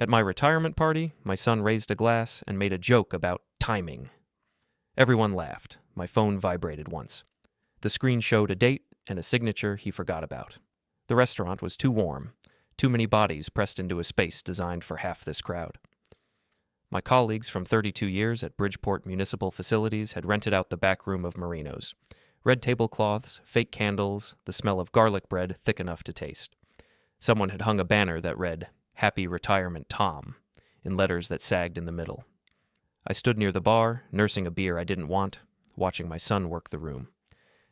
At my retirement party, my son raised a glass and made a joke about timing. Everyone laughed. My phone vibrated once. The screen showed a date and a signature he forgot about. The restaurant was too warm. Too many bodies pressed into a space designed for half this crowd. My colleagues from 32 years at Bridgeport Municipal Facilities had rented out the back room of Marino's. Red tablecloths, fake candles, the smell of garlic bread thick enough to taste. Someone had hung a banner that read, "Happy Retirement Tom," in letters that sagged in the middle. I stood near the bar, nursing a beer I didn't want, watching my son work the room.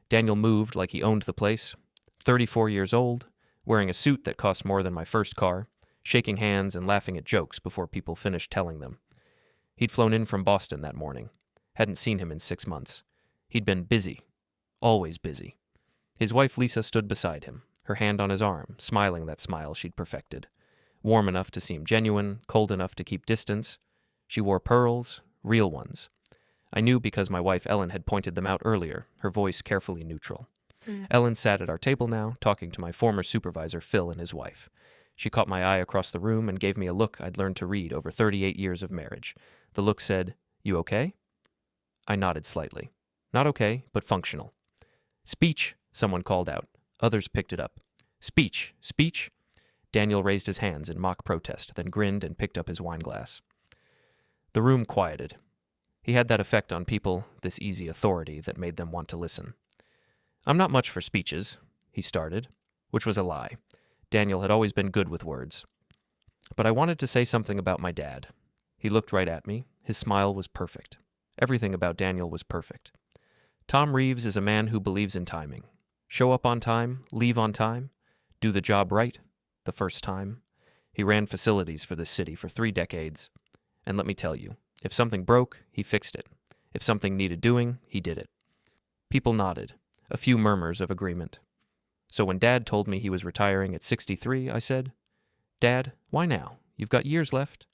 Daniel moved like he owned the place, 34 years old, wearing a suit that cost more than my first car, shaking hands and laughing at jokes before people finished telling them. He'd flown in from Boston that morning. Hadn't seen him in 6 months. He'd been busy. Always busy. His wife Lisa stood beside him, her hand on his arm, smiling that smile she'd perfected. Warm enough to seem genuine, cold enough to keep distance. She wore pearls, real ones. I knew because my wife Ellen had pointed them out earlier, her voice carefully neutral. Ellen sat at our table now, talking to my former supervisor Phil and his wife. She caught my eye across the room and gave me a look I'd learned to read over 38 years of marriage. The look said, "You okay?" I nodded slightly. Not okay, but functional. "Speech," someone called out. Others picked it up. "Speech! Speech!" Daniel raised his hands in mock protest, then grinned and picked up his wine glass. The room quieted. He had that effect on people, this easy authority that made them want to listen. "I'm not much for speeches," he started, which was a lie. Daniel had always been good with words. But I wanted to say something about my dad. He looked right at me. His smile was perfect. Everything about Daniel was perfect. Tom Reeves is a man who believes in timing. Show up on time, leave on time, do the job right, the first time. He ran facilities for this city for 3 decades. And let me tell you, if something broke, he fixed it. If something needed doing, he did it. People nodded, a few murmurs of agreement. So when Dad told me he was retiring at 63, I said, "Dad, why now? You've got years left."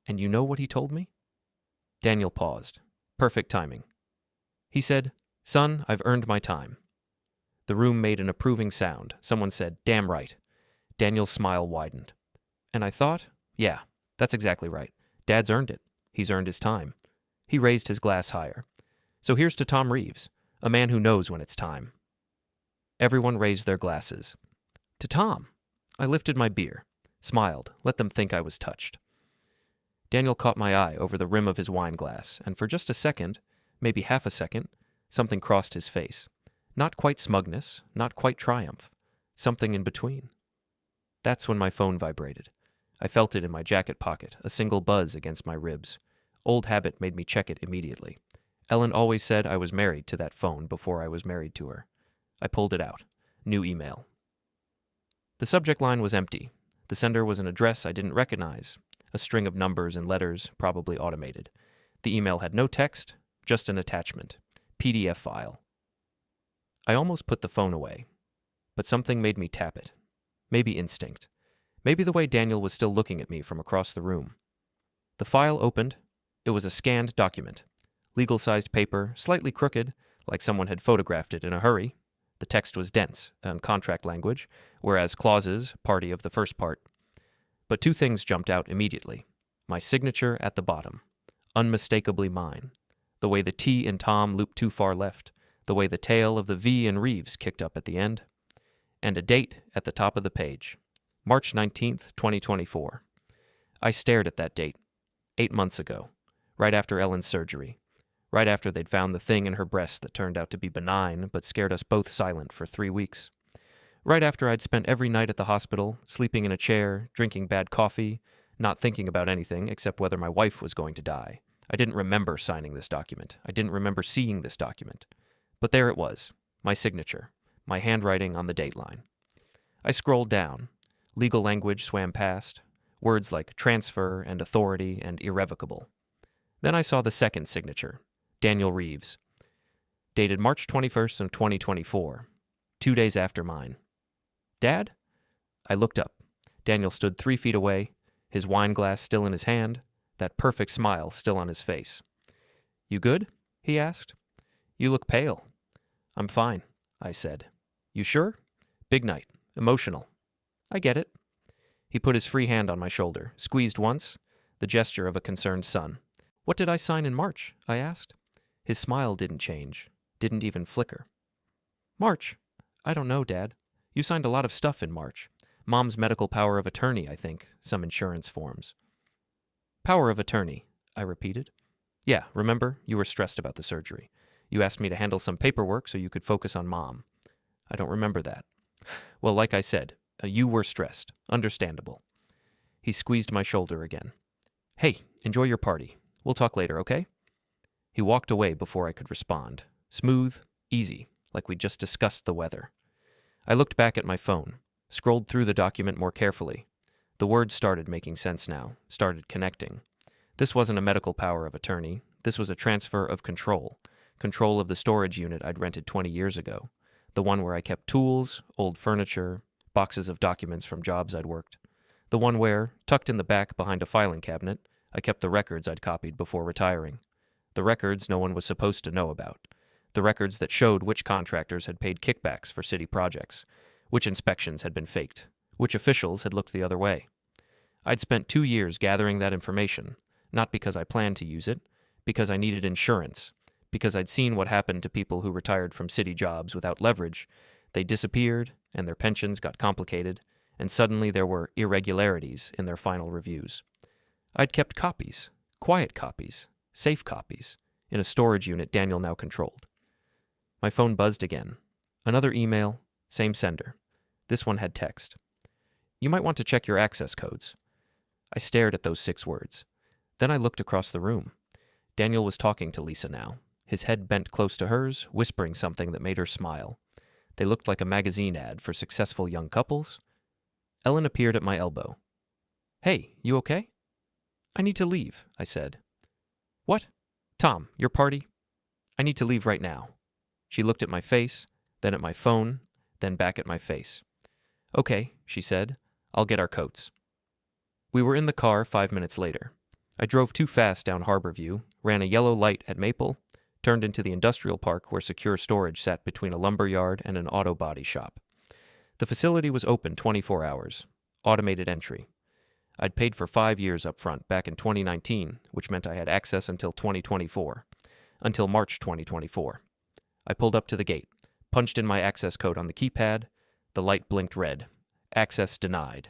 And you know what he told me? Daniel paused. Perfect timing. He said, "Son, I've earned my time." The room made an approving sound. Someone said, "Damn right." Daniel's smile widened. And I thought, yeah, that's exactly right. Dad's earned it. He's earned his time. He raised his glass higher. So here's to Tom Reeves, a man who knows when it's time. Everyone raised their glasses. To Tom. I lifted my beer, smiled, let them think I was touched. Daniel caught my eye over the rim of his wine glass, and for just a second, maybe half a second, something crossed his face. Not quite smugness, not quite triumph, something in between. That's when my phone vibrated. I felt it in my jacket pocket, a single buzz against my ribs. Old habit made me check it immediately. Ellen always said I was married to that phone before I was married to her. I pulled it out. New email. The subject line was empty. The sender was an address I didn't recognize, a string of numbers and letters, probably automated. The email had no text, just an attachment. PDF file. I almost put the phone away, but something made me tap it. Maybe instinct. Maybe the way Daniel was still looking at me from across the room. The file opened. It was a scanned document. Legal-sized paper, slightly crooked, like someone had photographed it in a hurry. The text was dense, and contract language, whereas clauses, party of the first part. But 2 things jumped out immediately. My signature at the bottom. Unmistakably mine. The way the T in Tom looped too far left. The way the tail of the V in Reeves kicked up at the end. And a date at the top of the page. March 19th, 2024. I stared at that date. 8 months ago. Right after Ellen's surgery. Right after they'd found the thing in her breast that turned out to be benign, but scared us both silent for 3 weeks. Right after I'd spent every night at the hospital, sleeping in a chair, drinking bad coffee, not thinking about anything except whether my wife was going to die. I didn't remember signing this document. I didn't remember seeing this document. But there it was, my signature, my handwriting on the dateline. I scrolled down. Legal language swam past, words like transfer and authority and irrevocable. Then I saw the second signature, Daniel Reeves, dated March 21st of 2024, 2 days after mine. Dad? I looked up. Daniel stood 3 feet away, his wine glass still in his hand, that perfect smile still on his face. You good? He asked. You look pale. I'm fine, I said. You sure? Big night. Emotional. I get it. He put his free hand on my shoulder, squeezed once, the gesture of a concerned son. "What did I sign in March?" I asked. His smile didn't change, didn't even flicker. "March? I don't know, Dad. You signed a lot of stuff in March. Mom's medical power of attorney, I think, some insurance forms." "Power of attorney," I repeated. "Yeah, remember? You were stressed about the surgery. You asked me to handle some paperwork so you could focus on Mom." "I don't remember that." "Well, like I said, you were stressed. Understandable." He squeezed my shoulder again. "Hey, enjoy your party. We'll talk later, okay?" He walked away before I could respond. Smooth, easy, like we'd just discussed the weather. I looked back at my phone, scrolled through the document more carefully. The words started making sense now, started connecting. This wasn't a medical power of attorney. This was a transfer of control. Control of the storage unit I'd rented 20 years ago. The one where I kept tools, old furniture, boxes of documents from jobs I'd worked. The one where, tucked in the back behind a filing cabinet, I kept the records I'd copied before retiring. The records no one was supposed to know about. The records that showed which contractors had paid kickbacks for city projects, which inspections had been faked, which officials had looked the other way. I'd spent 2 years gathering that information, not because I planned to use it, because I needed insurance, because I'd seen what happened to people who retired from city jobs without leverage. They disappeared, and their pensions got complicated, and suddenly there were irregularities in their final reviews. I'd kept copies, quiet copies, safe copies, in a storage unit Daniel now controlled. My phone buzzed again. Another email, same sender. This one had text. "You might want to check your access codes." I stared at those 6 words. Then I looked across the room. Daniel was talking to Lisa now, his head bent close to hers, whispering something that made her smile. They looked like a magazine ad for successful young couples. Ellen appeared at my elbow. "Hey, you okay?" "I need to leave," I said. "What? Tom, your party?" "I need to leave right now." She looked at my face, then at my phone, then back at my face. "Okay," she said. "I'll get our coats." We were in the car 5 minutes later. I drove too fast down Harborview, ran a yellow light at Maple, turned into the industrial park where secure storage sat between a lumber yard and an auto body shop. The facility was open 24 hours, automated entry. I'd paid for 5 years up front back in 2019, which meant I had access until 2024, until March 2024. I pulled up to the gate, punched in my access code on the keypad. The light blinked red. Access denied.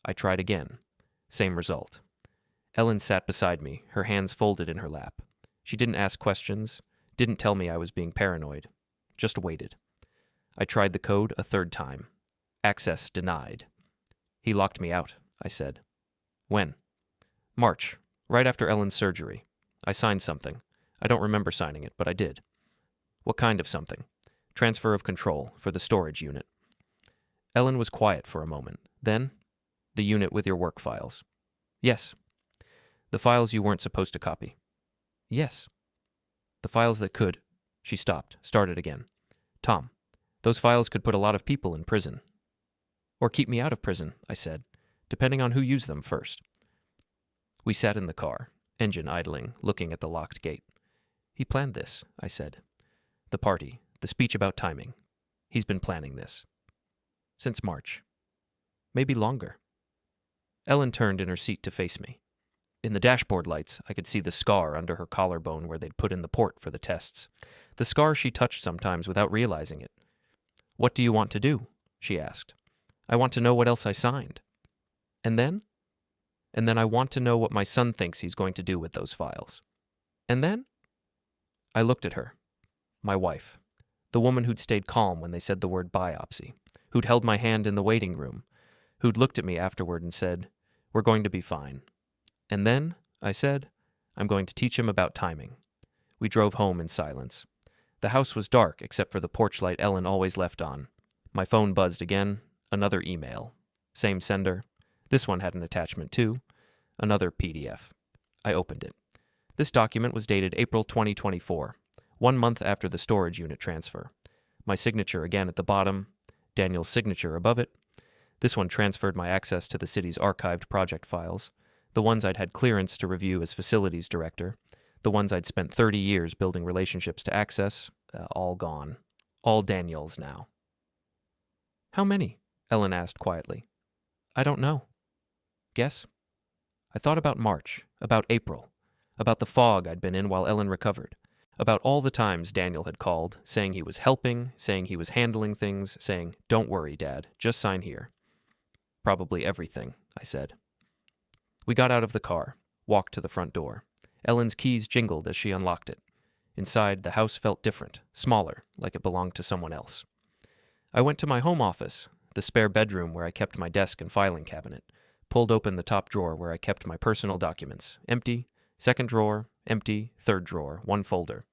I tried again. Same result. Ellen sat beside me, her hands folded in her lap. She didn't ask questions, didn't tell me I was being paranoid. Just waited. I tried the code a 3rd time. Access denied. "He locked me out," I said. "When?" "March, right after Ellen's surgery. I signed something. I don't remember signing it, but I did." "What kind of something?" "Transfer of control for the storage unit." Ellen was quiet for a moment. Then, "The unit with your work files." "Yes." "The files you weren't supposed to copy." "Yes." "The files that could." She stopped, started again. "Tom, those files could put a lot of people in prison." "Or keep me out of prison," I said, "depending on who used them first." We sat in the car, engine idling, looking at the locked gate. "He planned this," I said. "The party, the speech about timing. He's been planning this. Since March. Maybe longer." Ellen turned in her seat to face me. In the dashboard lights, I could see the scar under her collarbone where they'd put in the port for the tests. The scar she touched sometimes without realizing it. "What do you want to do?" she asked. "I want to know what else I signed." "And then?" "And then I want to know what my son thinks he's going to do with those files." "And then?" I looked at her. My wife. The woman who'd stayed calm when they said the word biopsy. Who'd held my hand in the waiting room. Who'd looked at me afterward and said, "We're going to be fine." "And then," I said, "I'm going to teach him about timing." We drove home in silence. The house was dark except for the porch light Ellen always left on. My phone buzzed again. Another email. Same sender. This one had an attachment too. Another PDF. I opened it. This document was dated April 2024, 1 month after the storage unit transfer. My signature again at the bottom, Daniel's signature above it. This one transferred my access to the city's archived project files, the ones I'd had clearance to review as facilities director, the ones I'd spent 30 years building relationships to access, all gone. All Daniel's now. "How many?" Ellen asked quietly. "I don't know," Guess? I thought about March, about April, about the fog I'd been in while Ellen recovered, about all the times Daniel had called, saying he was helping, saying he was handling things, saying, "Don't worry, Dad, just sign here." Probably everything, I said. We got out of the car, walked to the front door. Ellen's keys jingled as she unlocked it. Inside, the house felt different, smaller, like it belonged to someone else. I went to my home office, the spare bedroom where I kept my desk and filing cabinet, pulled open the top drawer where I kept my personal documents, empty, second drawer, empty, third drawer, one folder.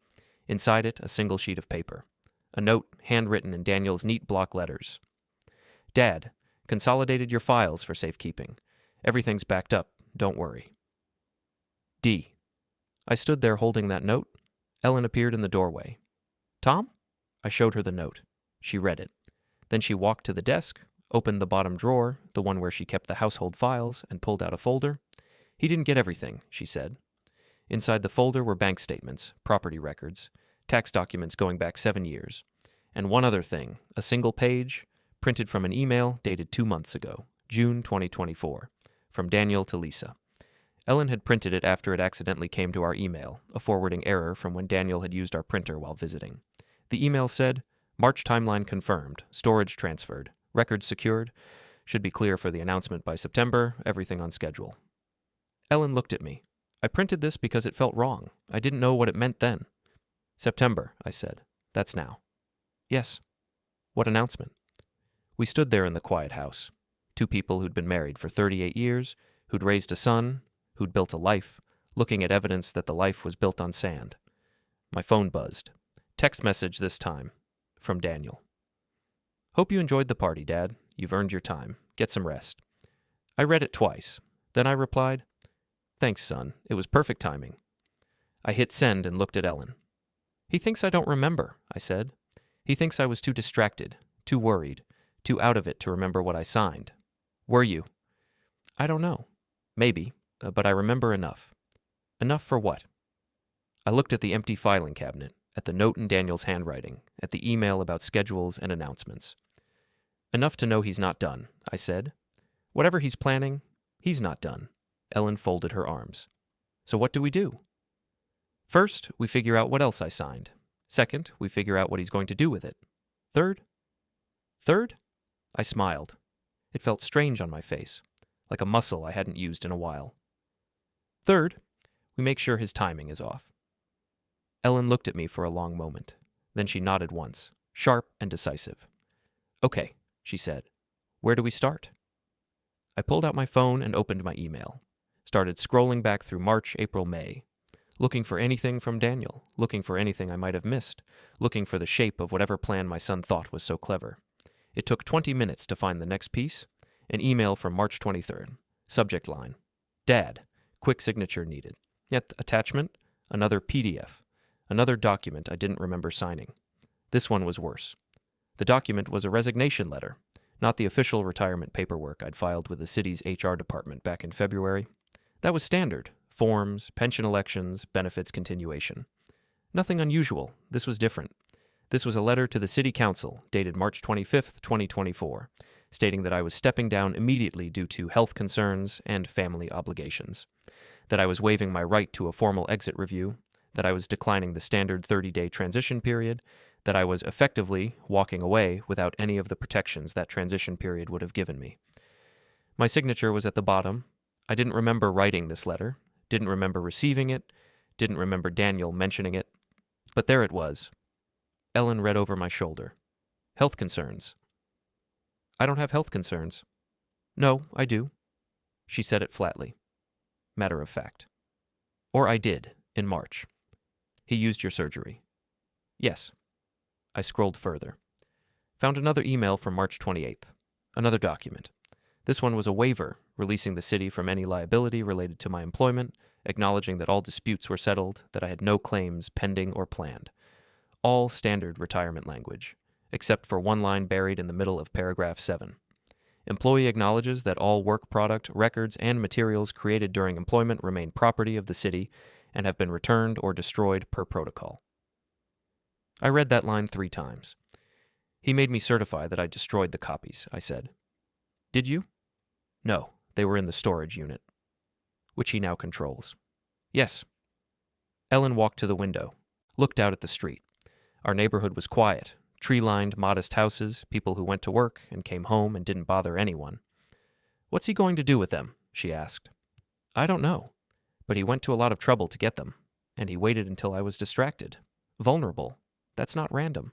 Inside it, a single sheet of paper. A note, handwritten in Daniel's neat block letters. "Dad, consolidated your files for safekeeping. Everything's backed up, don't worry. D." I stood there holding that note. Ellen appeared in the doorway. "Tom?" I showed her the note. She read it. Then she walked to the desk, opened the bottom drawer, the one where she kept the household files, and pulled out a folder. "He didn't get everything," she said. Inside the folder were bank statements, property records, tax documents going back 7 years, and one other thing, a single page, printed from an email dated 2 months ago, June 2024, from Daniel to Lisa. Ellen had printed it after it accidentally came to our email, a forwarding error from when Daniel had used our printer while visiting. The email said, "March timeline confirmed, storage transferred, records secured, should be clear for the announcement by September, everything on schedule." Ellen looked at me. "I printed this because it felt wrong. I didn't know what it meant then." "September," I said. "That's now." "Yes." "What announcement?" We stood there in the quiet house. Two people who'd been married for 38 years, who'd raised a son, who'd built a life, looking at evidence that the life was built on sand. My phone buzzed. Text message this time. From Daniel. "Hope you enjoyed the party, Dad. You've earned your time. Get some rest." I read it twice. Then I replied, "Thanks, son. It was perfect timing." I hit send and looked at Ellen. "He thinks I don't remember," I said. "He thinks I was too distracted, too worried, too out of it to remember what I signed. Were you?" "I don't know. Maybe, but I remember enough." "Enough for what?" I looked at the empty filing cabinet, at the note in Daniel's handwriting, at the email about schedules and announcements. "Enough to know he's not done," I said. "Whatever he's planning, he's not done." Ellen folded her arms. "So what do we do?" "First, we figure out what else I signed. Second, we figure out what he's going to do with it. Third?" "Third?" I smiled. It felt strange on my face, like a muscle I hadn't used in a while. "Third, we make sure his timing is off." Ellen looked at me for a long moment. Then she nodded once, sharp and decisive. "Okay," she said. "Where do we start?" I pulled out my phone and opened my email. Started scrolling back through March, April, May. Looking for anything from Daniel. Looking for anything I might have missed. Looking for the shape of whatever plan my son thought was so clever. It took 20 minutes to find the next piece. An email from March 23rd. Subject line. "Dad. Quick signature needed." Yet attachment. Another PDF. Another document I didn't remember signing. This one was worse. The document was a resignation letter, not the official retirement paperwork I'd filed with the city's HR department back in February. That was standard. Forms, pension elections, benefits continuation. Nothing unusual. This was different. This was a letter to the City Council, dated March 25th, 2024, stating that I was stepping down immediately due to health concerns and family obligations, that I was waiving my right to a formal exit review, that I was declining the standard 30-day transition period, that I was effectively walking away without any of the protections that transition period would have given me. My signature was at the bottom. I didn't remember writing this letter, didn't remember receiving it, didn't remember Daniel mentioning it, but there it was. Ellen read over my shoulder. "Health concerns." "I don't have health concerns." "No, I do." She said it flatly. Matter of fact. "Or I did, in March." "He used your surgery." "Yes." I scrolled further. Found another email from March 28th. Another document. This one was a waiver, releasing the city from any liability related to my employment, acknowledging that all disputes were settled, that I had no claims pending or planned. All standard retirement language, except for one line buried in the middle of paragraph 7. Employee acknowledges that all work product, records, and materials created during employment remain property of the city and have been returned or destroyed per protocol. I read that line 3 times. "He made me certify that I destroyed the copies," I said. "Did you?" "No, They were in the storage unit, which he now controls. Yes. Ellen walked to the window, looked out at the street. Our neighborhood was quiet, tree-lined, modest houses, people who went to work and came home and didn't bother anyone. What's he going to do with them? She asked. I don't know, but he went to a lot of trouble to get them, and he waited until I was distracted. Vulnerable. That's not random.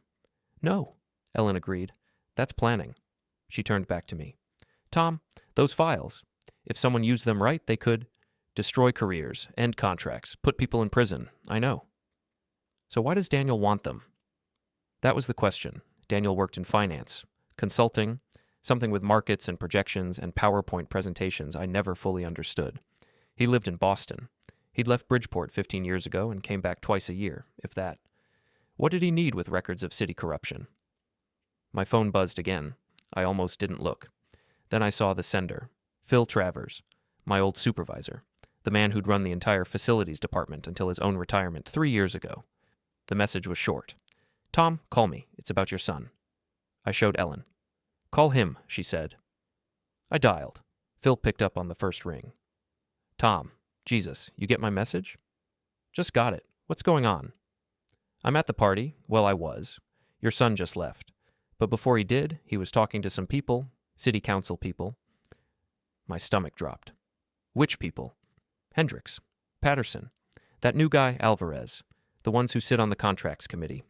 No, Ellen agreed. That's planning. She turned back to me. Tom, those files, if someone used them right, they could destroy careers, end contracts, put people in prison. I know. So why does Daniel want them? That was the question. Daniel worked in finance, consulting, something with markets and projections and PowerPoint presentations I never fully understood. He lived in Boston. He'd left Bridgeport 15 years ago and came back twice a year, if that. What did he need with records of city corruption? My phone buzzed again. I almost didn't look. Then I saw the sender, Phil Travers, my old supervisor, the man who'd run the entire facilities department until his own retirement 3 years ago. The message was short. Tom, call me. It's about your son. I showed Ellen. Call him, she said. I dialed. Phil picked up on the first ring. Tom, Jesus, you get my message? Just got it. What's going on? I'm at the party. Well, I was. Your son just left. But before he did, he was talking to some people, city council people. My stomach dropped. Which people? Hendricks, Patterson, that new guy, Alvarez, the ones who sit on the contracts committee.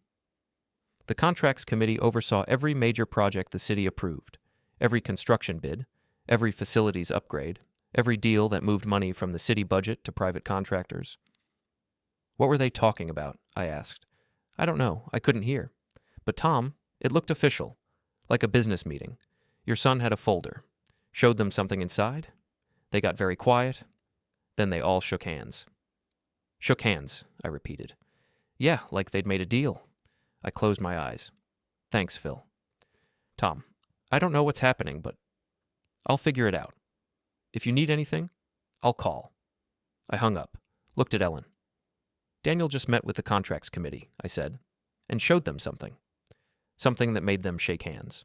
The contracts committee oversaw every major project the city approved, every construction bid, every facilities upgrade, every deal that moved money from the city budget to private contractors. What were they talking about? I asked. I don't know. I couldn't hear. But Tom, it looked official, like a business meeting. Your son had a folder. Showed them something inside. They got very quiet. Then they all shook hands. Shook hands, I repeated. Yeah, like they'd made a deal. I closed my eyes. Thanks, Phil. Tom, I don't know what's happening, but I'll figure it out. If you need anything, I'll call. I hung up, looked at Ellen. Daniel just met with the contracts committee, I said, and showed them something. Something that made them shake hands.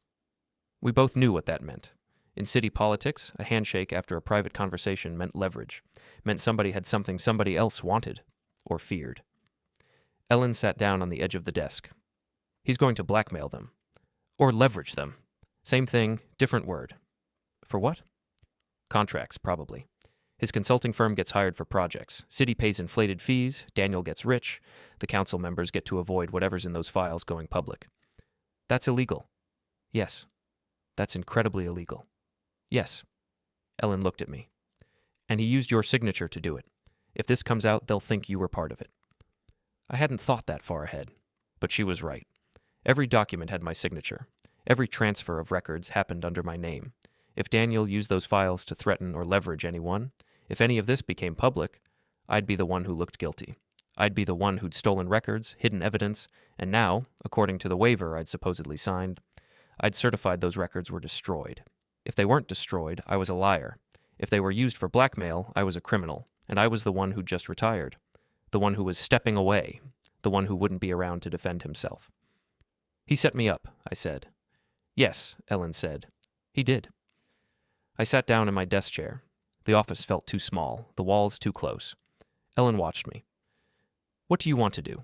We both knew what that meant. In city politics, a handshake after a private conversation meant leverage, meant somebody had something somebody else wanted, or feared. Ellen sat down on the edge of the desk. He's going to blackmail them. Or leverage them. Same thing, different word. For what? Contracts, probably. His consulting firm gets hired for projects. City pays inflated fees, Daniel gets rich, the council members get to avoid whatever's in those files going public. That's illegal. Yes. That's incredibly illegal. Yes. Ellen looked at me. And he used your signature to do it. If this comes out, they'll think you were part of it. I hadn't thought that far ahead, but she was right. Every document had my signature. Every transfer of records happened under my name. If Daniel used those files to threaten or leverage anyone, if any of this became public, I'd be the one who looked guilty. I'd be the one who'd stolen records, hidden evidence, and now, according to the waiver I'd supposedly signed, I'd certified those records were destroyed. If they weren't destroyed, I was a liar. If they were used for blackmail, I was a criminal, and I was the one who'd just retired. The one who was stepping away, the one who wouldn't be around to defend himself. He set me up, I said. Yes, Ellen said. He did. I sat down in my desk chair. The office felt too small, the walls too close. Ellen watched me. What do you want to do?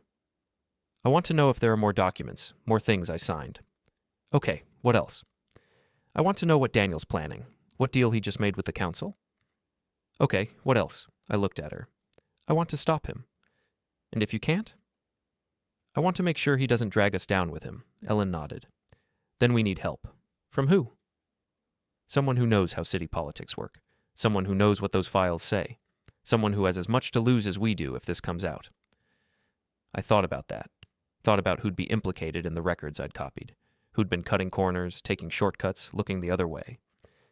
I want to know if there are more documents, more things I signed. Okay, what else? I want to know what Daniel's planning, what deal he just made with the council. Okay, what else? I looked at her. I want to stop him. And if you can't? I want to make sure he doesn't drag us down with him. Ellen nodded. Then we need help. From who? Someone who knows how city politics work. Someone who knows what those files say. Someone who has as much to lose as we do if this comes out. I thought about that. Thought about who'd be implicated in the records I'd copied. Who'd been cutting corners, taking shortcuts, looking the other way.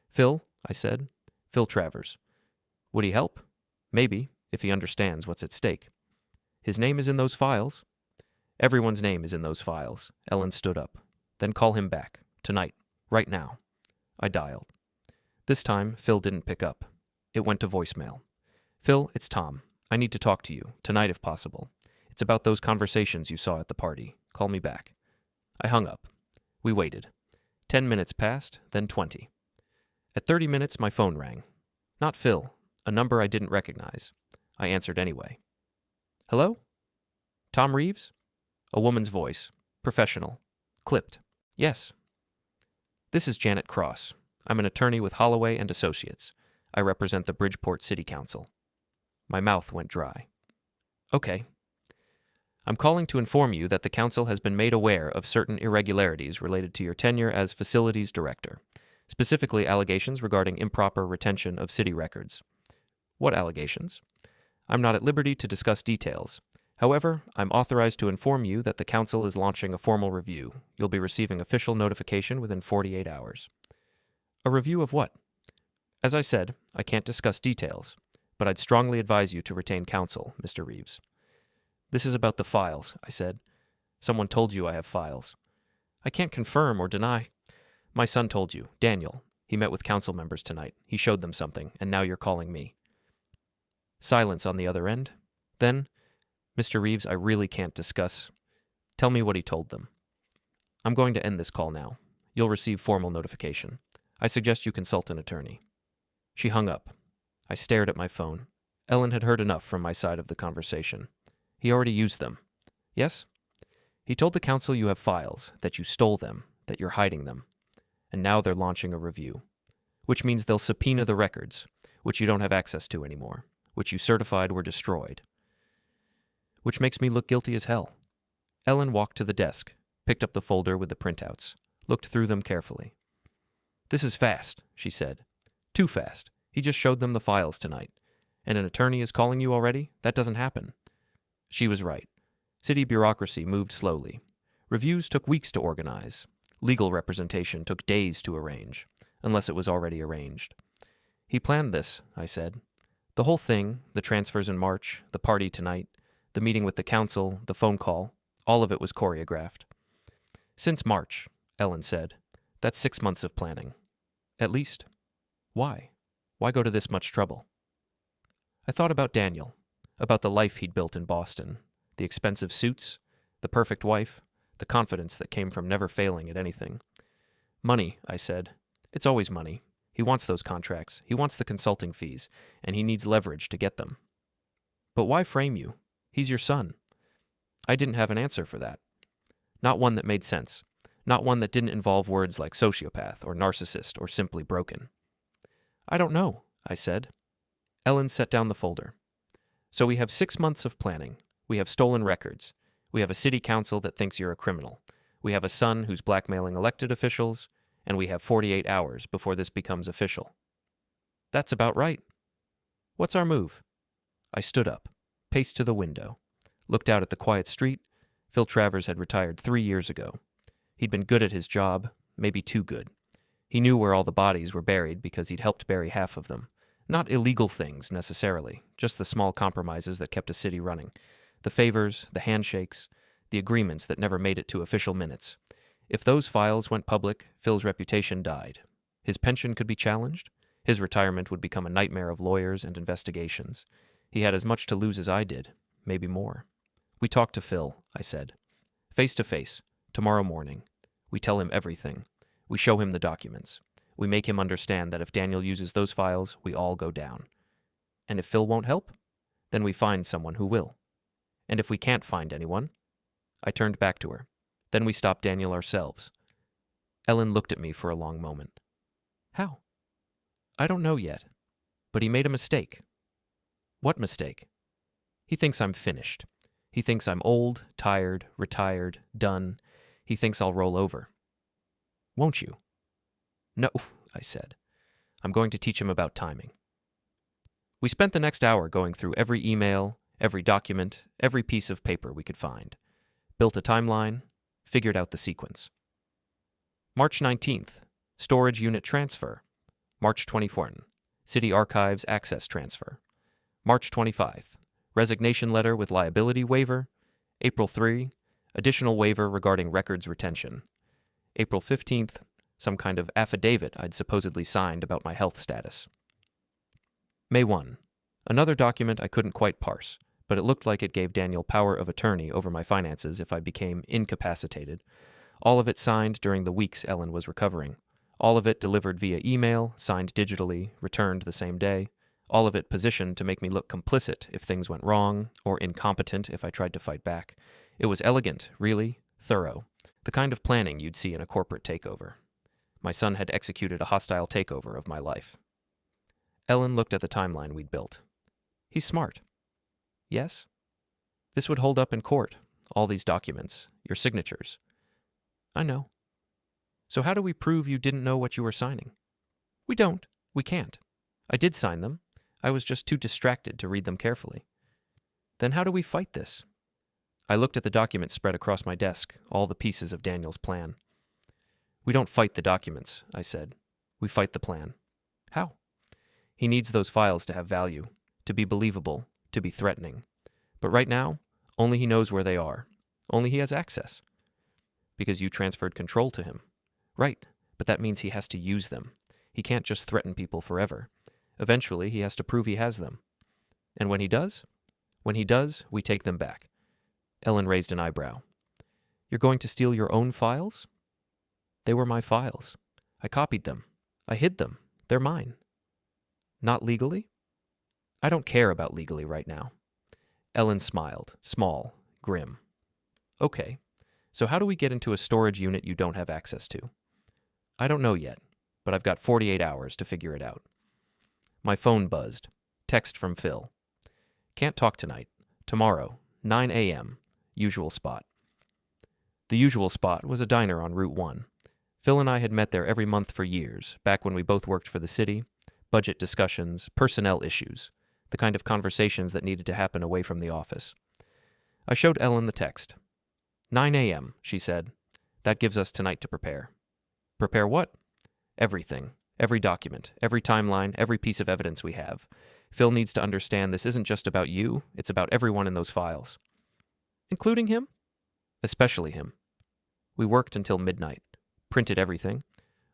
Phil, I said. Phil Travers. Would he help? Maybe, if he understands what's at stake. His name is in those files. Everyone's name is in those files. Ellen stood up. Then call him back. Tonight. Right now. I dialed. This time, Phil didn't pick up. It went to voicemail. Phil, it's Tom. I need to talk to you. Tonight, if possible. It's about those conversations you saw at the party. Call me back. I hung up. We waited. 10 minutes passed, then 20. At 30 minutes, my phone rang. Not Phil, a number I didn't recognize. I answered anyway. Hello? Tom Reeves? A woman's voice. Professional. Clipped. Yes. This is Janet Cross. I'm an attorney with Holloway and Associates. I represent the Bridgeport City Council. My mouth went dry. Okay. I'm calling to inform you that the council has been made aware of certain irregularities related to your tenure as facilities director, specifically allegations regarding improper retention of city records. What allegations? I'm not at liberty to discuss details. However, I'm authorized to inform you that the council is launching a formal review. You'll be receiving official notification within 48 hours. A review of what? As I said, I can't discuss details, but I'd strongly advise you to retain counsel, Mr. Reeves. This is about the files, I said. Someone told you I have files. I can't confirm or deny. My son told you, Daniel. He met with council members tonight. He showed them something, and now you're calling me. Silence on the other end. Then, Mr. Reeves, I really can't discuss. Tell me what he told them. I'm going to end this call now. You'll receive formal notification. I suggest you consult an attorney. She hung up. I stared at my phone. Ellen had heard enough from my side of the conversation. He already used them. Yes? He told the council you have files, that you stole them, that you're hiding them. And now they're launching a review. Which means they'll subpoena the records, which you don't have access to anymore, which you certified were destroyed. Which makes me look guilty as hell. Ellen walked to the desk, picked up the folder with the printouts, looked through them carefully. This is fast, she said. Too fast. He just showed them the files tonight. And an attorney is calling you already? That doesn't happen. She was right. City bureaucracy moved slowly. Reviews took weeks to organize. Legal representation took days to arrange, unless it was already arranged. He planned this, I said. The whole thing, the transfers in March, the party tonight, the meeting with the council, the phone call, all of it was choreographed. Since March, Ellen said. That's 6 months of planning. At least. Why? Why go to this much trouble? I thought about Daniel, about the life he'd built in Boston, the expensive suits, the perfect wife, the confidence that came from never failing at anything. Money, I said. It's always money. He wants those contracts. He wants the consulting fees, and he needs leverage to get them. But why frame you? He's your son. I didn't have an answer for that. Not one that made sense. Not one that didn't involve words like sociopath or narcissist or simply broken. I don't know, I said. Ellen set down the folder. So we have 6 months of planning. We have stolen records. We have a city council that thinks you're a criminal. We have a son who's blackmailing elected officials. And we have 48 hours before this becomes official. That's about right. What's our move? I stood up, paced to the window, looked out at the quiet street. Phil Travers had retired 3 years ago. He'd been good at his job, maybe too good. He knew where all the bodies were buried because he'd helped bury half of them. Not illegal things, necessarily, just the small compromises that kept a city running. The favors, the handshakes, the agreements that never made it to official minutes. If those files went public, Phil's reputation died. His pension could be challenged. His retirement would become a nightmare of lawyers and investigations. He had as much to lose as I did, maybe more. We talk to Phil, I said. Face to face, tomorrow morning. We tell him everything. We show him the documents. We make him understand that if Daniel uses those files, we all go down. And if Phil won't help, then we find someone who will. And if we can't find anyone, I turned back to her. Then we stop Daniel ourselves. Ellen looked at me for a long moment. How? I don't know yet. But he made a mistake. What mistake? He thinks I'm finished. He thinks I'm old, tired, retired, done. He thinks I'll roll over. Won't you? No, I said. I'm going to teach him about timing. We spent the next hour going through every email, every document, every piece of paper we could find. Built a timeline, figured out the sequence. March 19th, storage unit transfer. March 24th, City Archives access transfer. March 25th, resignation letter with liability waiver. April 3, additional waiver regarding records retention. April 15th, some kind of affidavit I'd supposedly signed about my health status. May 1, another document I couldn't quite parse, but it looked like it gave Daniel power of attorney over my finances if I became incapacitated. All of it signed during the weeks Ellen was recovering. All of it delivered via email, signed digitally, returned the same day. All of it positioned to make me look complicit if things went wrong, or incompetent if I tried to fight back. It was elegant, really, thorough, the kind of planning you'd see in a corporate takeover. My son had executed a hostile takeover of my life. Ellen looked at the timeline we'd built. He's smart. Yes? This would hold up in court, all these documents, your signatures. I know. So how do we prove you didn't know what you were signing? We don't. We can't. I did sign them. I was just too distracted to read them carefully. Then how do we fight this? I looked at the documents spread across my desk, all the pieces of Daniel's plan. We don't fight the documents, I said. We fight the plan. How? He needs those files to have value, to be believable, to be threatening. But right now, only he knows where they are. Only he has access. Because you transferred control to him. Right, but that means he has to use them. He can't just threaten people forever. Eventually, he has to prove he has them. And when he does? When he does, we take them back. Ellen raised an eyebrow. You're going to steal your own files? They were my files. I copied them. I hid them. They're mine. Not legally? I don't care about legally right now. Ellen smiled, small, grim. Okay, so how do we get into a storage unit you don't have access to? I don't know yet, but I've got 48 hours to figure it out. My phone buzzed. Text from Phil. Can't talk tonight. Tomorrow, 9 a.m., usual spot. The usual spot was a diner on Route 1. Phil and I had met there every month for years, back when we both worked for the city. Budget discussions, personnel issues, the kind of conversations that needed to happen away from the office. I showed Ellen the text. 9 a.m., she said. That gives us tonight to prepare. Prepare what? Everything. Every document, every timeline, every piece of evidence we have. Phil needs to understand this isn't just about you, it's about everyone in those files. Including him? Especially him. We worked until midnight, printed everything,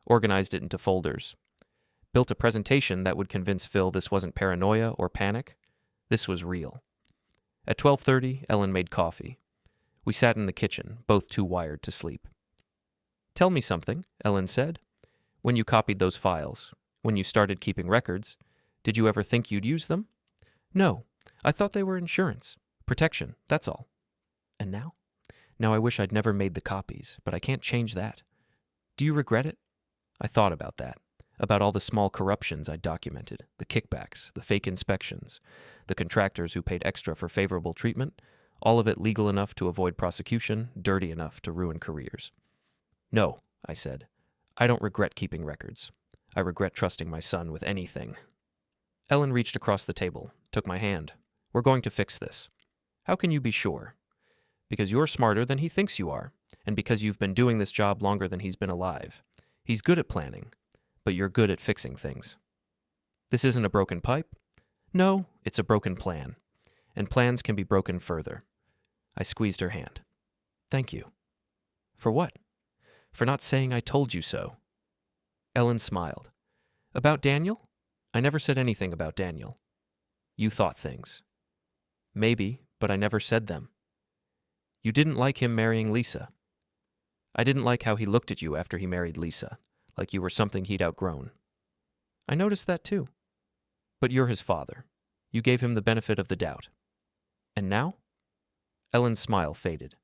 organized it into folders, built a presentation that would convince Phil this wasn't paranoia or panic. This was real. At 12:30, Ellen made coffee. We sat in the kitchen, both too wired to sleep. Tell me something, Ellen said. When you copied those files, when you started keeping records, did you ever think you'd use them? No, I thought they were insurance, protection, that's all. And now? Now I wish I'd never made the copies, but I can't change that. Do you regret it? I thought about that, about all the small corruptions I'd documented, the kickbacks, the fake inspections, the contractors who paid extra for favorable treatment, all of it legal enough to avoid prosecution, dirty enough to ruin careers. No, I said. I don't regret keeping records. I regret trusting my son with anything. Ellen reached across the table, took my hand. We're going to fix this. How can you be sure? Because you're smarter than he thinks you are, and because you've been doing this job longer than he's been alive. He's good at planning, but you're good at fixing things. This isn't a broken pipe? No, it's a broken plan. And plans can be broken further. I squeezed her hand. Thank you. For what? For not saying I told you so. Ellen smiled. About Daniel? I never said anything about Daniel. You thought things. Maybe, but I never said them. You didn't like him marrying Lisa. I didn't like how he looked at you after he married Lisa, like you were something he'd outgrown. I noticed that too. But you're his father. You gave him the benefit of the doubt. And now? Ellen's smile faded.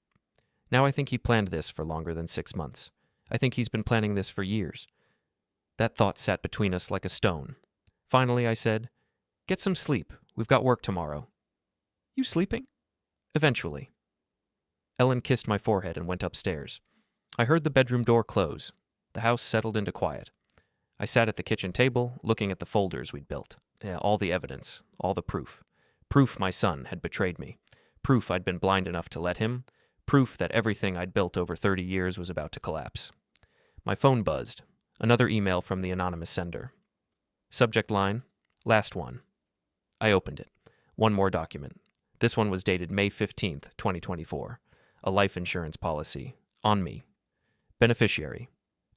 Now I think he planned this for longer than 6 months. I think he's been planning this for years. That thought sat between us like a stone. Finally, I said, Get some sleep. We've got work tomorrow. You sleeping? Eventually. Ellen kissed my forehead and went upstairs. I heard the bedroom door close. The house settled into quiet. I sat at the kitchen table, looking at the folders we'd built. All the evidence, all the proof. Proof my son had betrayed me. Proof I'd been blind enough to let him. Proof that everything I'd built over 30 years was about to collapse. My phone buzzed. Another email from the anonymous sender. Subject line, last one. I opened it. One more document. This one was dated May 15th, 2024. A life insurance policy. On me. Beneficiary.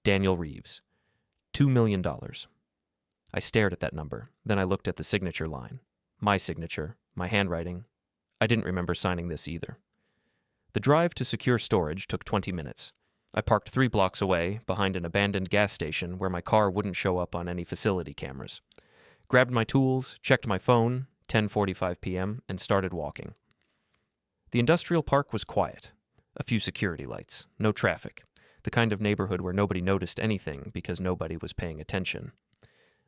Daniel Reeves. $2 million. I stared at that number. Then I looked at the signature line. My signature. My handwriting. I didn't remember signing this either. The drive to secure storage took 20 minutes. I parked 3 blocks away, behind an abandoned gas station where my car wouldn't show up on any facility cameras. Grabbed my tools, checked my phone, 10:45 p.m., and started walking. The industrial park was quiet. A few security lights, no traffic, the kind of neighborhood where nobody noticed anything because nobody was paying attention.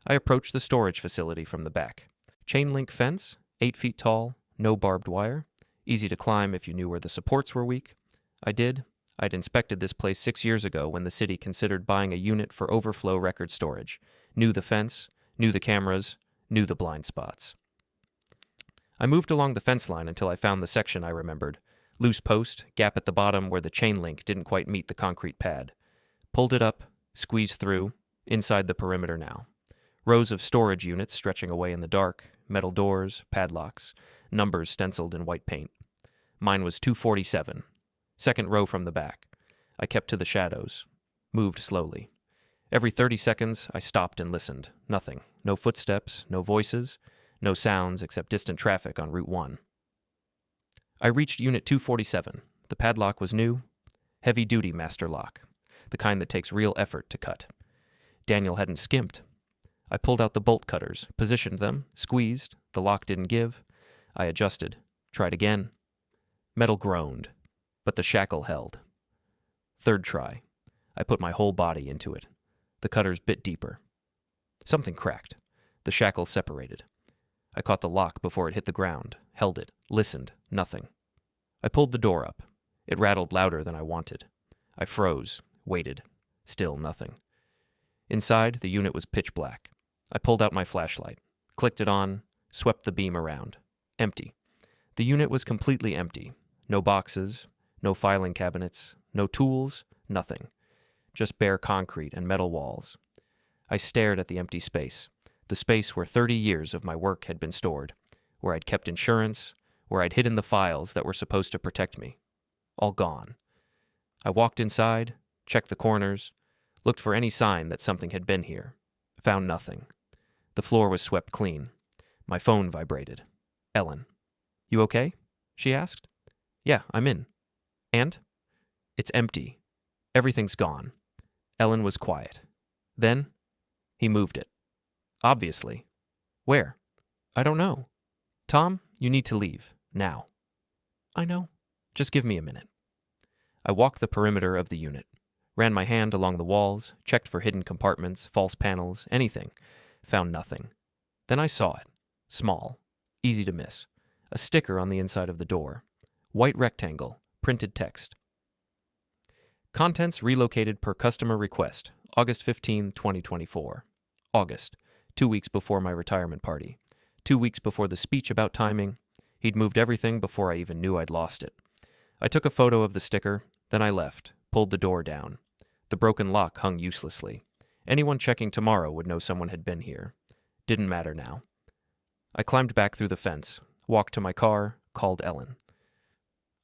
I approached the storage facility from the back. Chain link fence, 8 feet tall, no barbed wire, easy to climb if you knew where the supports were weak. I did. I'd inspected this place 6 years ago when the city considered buying a unit for overflow record storage. Knew the fence, knew the cameras, knew the blind spots. I moved along the fence line until I found the section I remembered. Loose post, gap at the bottom where the chain link didn't quite meet the concrete pad. Pulled it up, squeezed through, inside the perimeter now. Rows of storage units stretching away in the dark, metal doors, padlocks, numbers stenciled in white paint. Mine was 247. Second row from the back. I kept to the shadows. Moved slowly. Every 30 seconds, I stopped and listened. Nothing. No footsteps, no voices, no sounds except distant traffic on Route 1. I reached Unit 247. The padlock was new. Heavy-duty master lock. The kind that takes real effort to cut. Daniel hadn't skimped. I pulled out the bolt cutters, positioned them, squeezed. The lock didn't give. I adjusted. Tried again. Metal groaned, but the shackle held. Third try. I put my whole body into it. The cutters bit deeper. Something cracked. The shackle separated. I caught the lock before it hit the ground, held it, listened, nothing. I pulled the door up. It rattled louder than I wanted. I froze, waited. Still nothing. Inside, the unit was pitch black. I pulled out my flashlight, clicked it on, swept the beam around. Empty. The unit was completely empty. No boxes, no filing cabinets, no tools, nothing. Just bare concrete and metal walls. I stared at the empty space, the space where 30 years of my work had been stored, where I'd kept insurance, where I'd hidden the files that were supposed to protect me. All gone. I walked inside, checked the corners, looked for any sign that something had been here. Found nothing. The floor was swept clean. My phone vibrated. Ellen. "You okay?" she asked. "Yeah, I'm in." "And?" "It's empty. Everything's gone." Ellen was quiet. Then, he moved it. Obviously. "Where?" "I don't know." "Tom, you need to leave. Now." "I know. Just give me a minute." I walked the perimeter of the unit. Ran my hand along the walls, checked for hidden compartments, false panels, anything. Found nothing. Then I saw it. Small. Easy to miss. A sticker on the inside of the door. White rectangle. Printed text. Contents relocated per customer request. August 15, 2024. August. 2 weeks before my retirement party. 2 weeks before the speech about timing. He'd moved everything before I even knew I'd lost it. I took a photo of the sticker, then I left, pulled the door down. The broken lock hung uselessly. Anyone checking tomorrow would know someone had been here. Didn't matter now. I climbed back through the fence, walked to my car, called Ellen.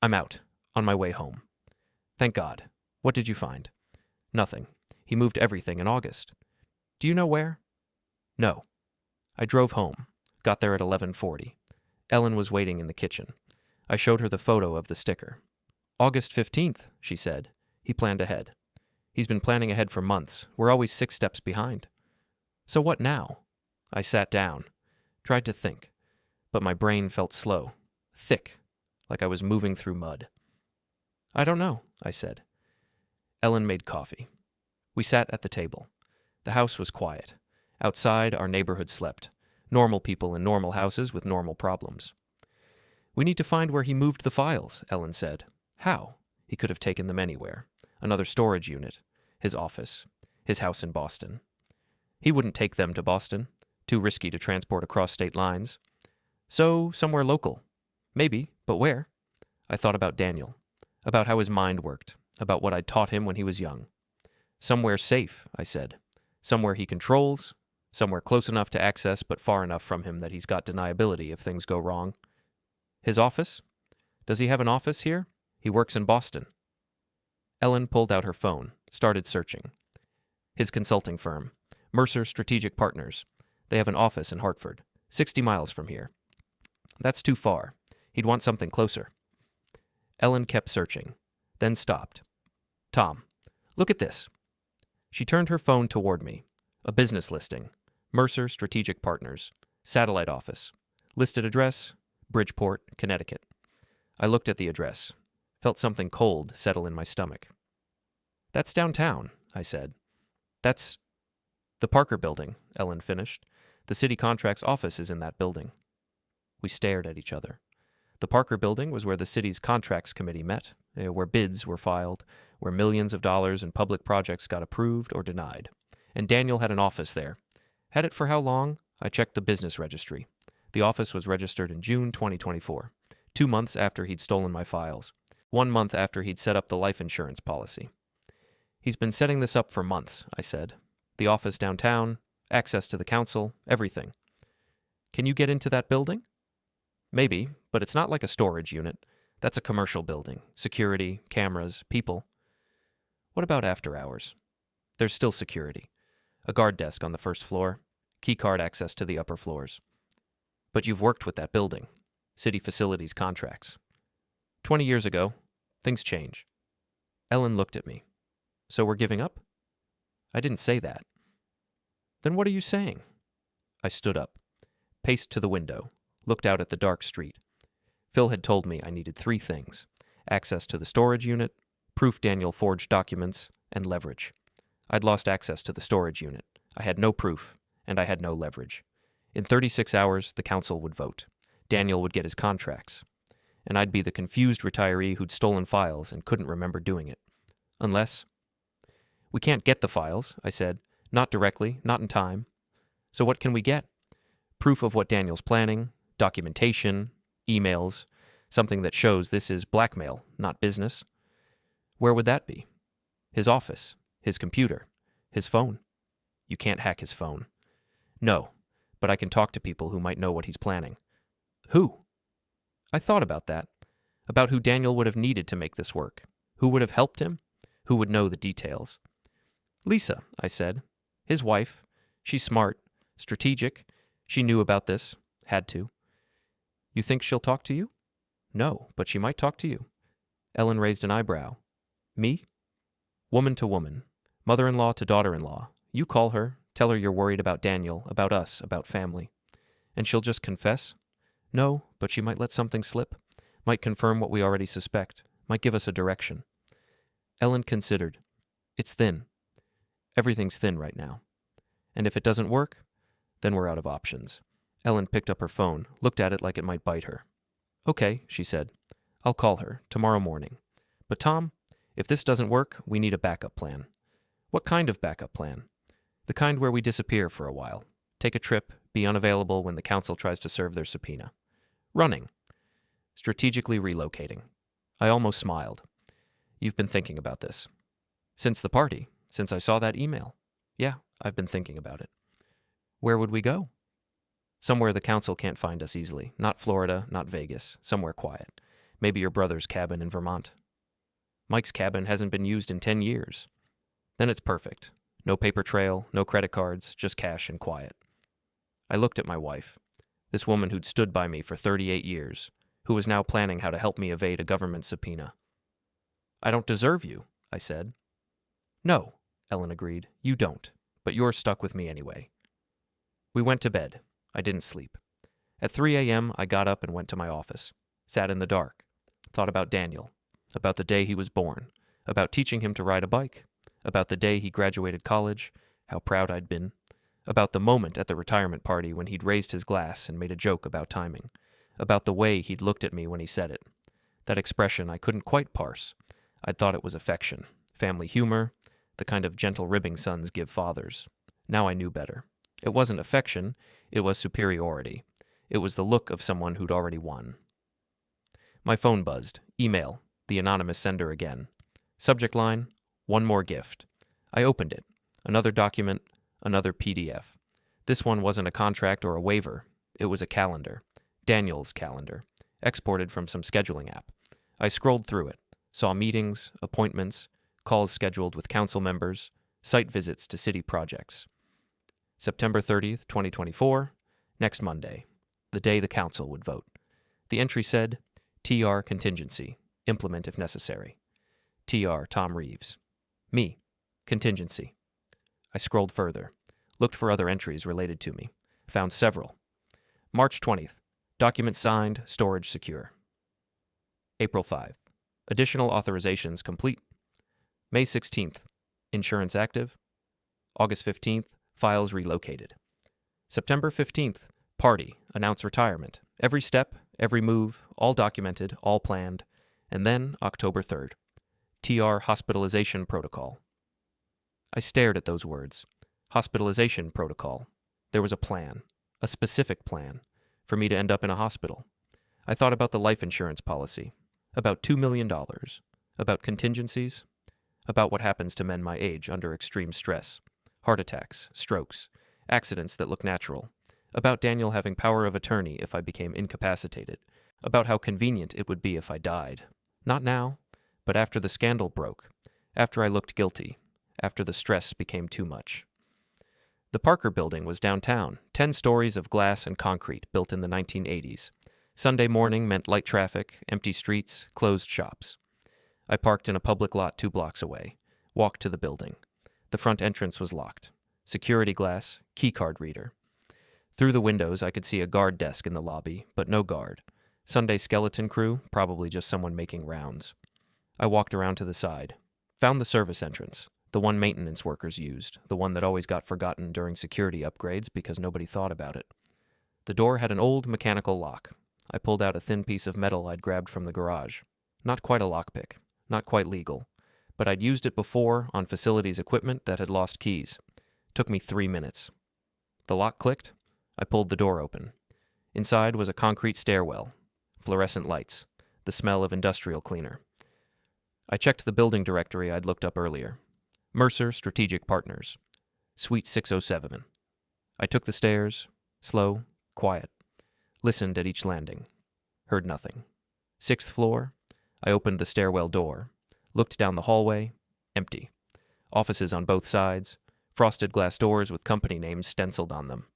"I'm out, on my way home." "Thank God. What did you find?" "Nothing. He moved everything in August." "Do you know where?" "No." I drove home, got there at 11:40. Ellen was waiting in the kitchen. I showed her the photo of the sticker. "August 15th, she said. "He planned ahead." "He's been planning ahead for months. We're always 6 steps behind." "So what now?" I sat down, tried to think, but my brain felt slow, thick, like I was moving through mud. "I don't know," I said. Ellen made coffee. We sat at the table. The house was quiet. Outside, our neighborhood slept. Normal people in normal houses with normal problems. "We need to find where he moved the files," Ellen said. "How? He could have taken them anywhere. Another storage unit. His office. His house in Boston. He wouldn't take them to Boston. Too risky to transport across state lines. So, somewhere local. Maybe, but where?" I thought about Daniel. About how his mind worked. About what I'd taught him when he was young. "Somewhere safe," I said. "Somewhere he controls. Somewhere close enough to access but far enough from him that he's got deniability if things go wrong." "His office? Does he have an office here? He works in Boston." Ellen pulled out her phone, started searching. "His consulting firm. Mercer Strategic Partners. They have an office in Hartford, 60 miles from here." "That's too far. He'd want something closer." Ellen kept searching, then stopped. "Tom, Look at this. She turned her phone toward me. A business listing. Mercer Strategic Partners. Satellite office. Listed address, Bridgeport, Connecticut. I looked at the address. Felt something cold settle in my stomach. That's downtown, I said. That's the Parker Building, Ellen finished. The city contracts office is in that building. We stared at each other. The Parker Building was where the city's contracts committee met, where bids were filed, where millions of dollars in public projects got approved or denied. And Daniel had an office there. Had it for how long? I checked the business registry. The office was registered in June 2024, 2 months after he'd stolen my files, 1 month after he'd set up the life insurance policy. He's been setting this up for months, I said. The office downtown, access to the council, everything. Can you get into that building? Maybe, but it's not like a storage unit. That's a commercial building. Security, cameras, people. What about after hours? There's still security. A guard desk on the first floor, keycard access to the upper floors. But you've worked with that building. City facilities contracts. 20 years ago, things change. Ellen looked at me. So we're giving up? I didn't say that. Then what are you saying? I stood up, paced to the window, looked out at the dark street. Phil had told me I needed 3 things: access to the storage unit, proof Daniel forged documents, and leverage. I'd lost access to the storage unit. I had no proof, and I had no leverage. In 36 hours, the council would vote. Daniel would get his contracts. And I'd be the confused retiree who'd stolen files and couldn't remember doing it. Unless... We can't get the files, I said. Not directly, not in time. So what can we get? Proof of what Daniel's planning, documentation, emails, something that shows this is blackmail, not business. Where would that be? His office, his computer, his phone. You can't hack his phone. No, but I can talk to people who might know what he's planning. Who? I thought about that, about who Daniel would have needed to make this work. Who would have helped him? Who would know the details? Lisa, I said. His wife. She's smart, strategic. She knew about this. Had to. You think she'll talk to you? No, but she might talk to you. Ellen raised an eyebrow. Me? Woman to woman. Mother-in-law to daughter-in-law. You call her, tell her you're worried about Daniel, about us, about family. And she'll just confess? No, but she might let something slip. Might confirm what we already suspect. Might give us a direction. Ellen considered. It's thin. Everything's thin right now. And if it doesn't work, then we're out of options. Ellen picked up her phone, looked at it like it might bite her. Okay, she said. I'll call her tomorrow morning. But Tom, if this doesn't work, we need a backup plan. What kind of backup plan? The kind where we disappear for a while. Take a trip, be unavailable when the council tries to serve their subpoena. Running. Strategically relocating. I almost smiled. You've been thinking about this. Since the party. Since I saw that email. Yeah, I've been thinking about it. Where would we go? Somewhere the council can't find us easily. Not Florida, not Vegas. Somewhere quiet. Maybe your brother's cabin in Vermont. Mike's cabin hasn't been used in 10 years. Then it's perfect. No paper trail, no credit cards, just cash and quiet. I looked at my wife, this woman who'd stood by me for 38 years, who was now planning how to help me evade a government subpoena. I don't deserve you, I said. No, Ellen agreed. You don't, but you're stuck with me anyway. We went to bed. I didn't sleep. At 3 a.m., I got up and went to my office. Sat in the dark. Thought about Daniel. About the day he was born. About teaching him to ride a bike. About the day he graduated college. How proud I'd been. About the moment at the retirement party when he'd raised his glass and made a joke about timing. About the way he'd looked at me when he said it. That expression I couldn't quite parse. I'd thought it was affection. Family humor. The kind of gentle ribbing sons give fathers. Now I knew better. It wasn't affection, it was superiority. It was the look of someone who'd already won. My phone buzzed. Email. The anonymous sender again. Subject line, one more gift. I opened it. Another document, another PDF. This one wasn't a contract or a waiver. It was a calendar. Daniel's calendar. Exported from some scheduling app. I scrolled through it. Saw meetings, appointments, calls scheduled with council members, site visits to city projects. September 30th, 2024, next Monday, the day the council would vote. The entry said, TR contingency, implement if necessary. TR Tom Reeves. Me, Contingency. I scrolled further, looked for other entries related to me, found several. March 20th. Document signed, storage secure. April 5th. Additional authorizations complete. May 16th. Insurance active. August 15th. Files relocated. September 15th. Party. Announce retirement. Every step, every move, all documented, all planned. And then October 3rd. TR hospitalization protocol. I stared at those words. Hospitalization protocol. There was a plan, a specific plan, for me to end up in a hospital. I thought about the life insurance policy, about $2 million, about contingencies, about what happens to men my age under extreme stress, heart attacks, strokes, accidents that look natural, about Daniel having power of attorney if I became incapacitated, about how convenient it would be if I died. Not now, but after the scandal broke, after I looked guilty, after the stress became too much. The Parker Building was downtown, 10 stories of glass and concrete built in the 1980s. Sunday morning meant light traffic, empty streets, closed shops. I parked in a public lot 2 blocks away, walked to the building. The front entrance was locked. Security glass, keycard reader. Through the windows I could see a guard desk in the lobby, but no guard. Sunday skeleton crew, probably just someone making rounds. I walked around to the side, found the service entrance, the one maintenance workers used, the one that always got forgotten during security upgrades because nobody thought about it. The door had an old mechanical lock. I pulled out a thin piece of metal I'd grabbed from the garage. Not quite a lockpick, not quite legal, but I'd used it before on facilities equipment that had lost keys. Took me 3 minutes. The lock clicked. I pulled the door open. Inside was a concrete stairwell, fluorescent lights, the smell of industrial cleaner. I checked the building directory I'd looked up earlier. Mercer Strategic Partners, Suite 607. I took the stairs, slow, quiet, listened at each landing, heard nothing. 6th floor, I opened the stairwell door, looked down the hallway, empty. Offices on both sides, frosted glass doors with company names stenciled on them.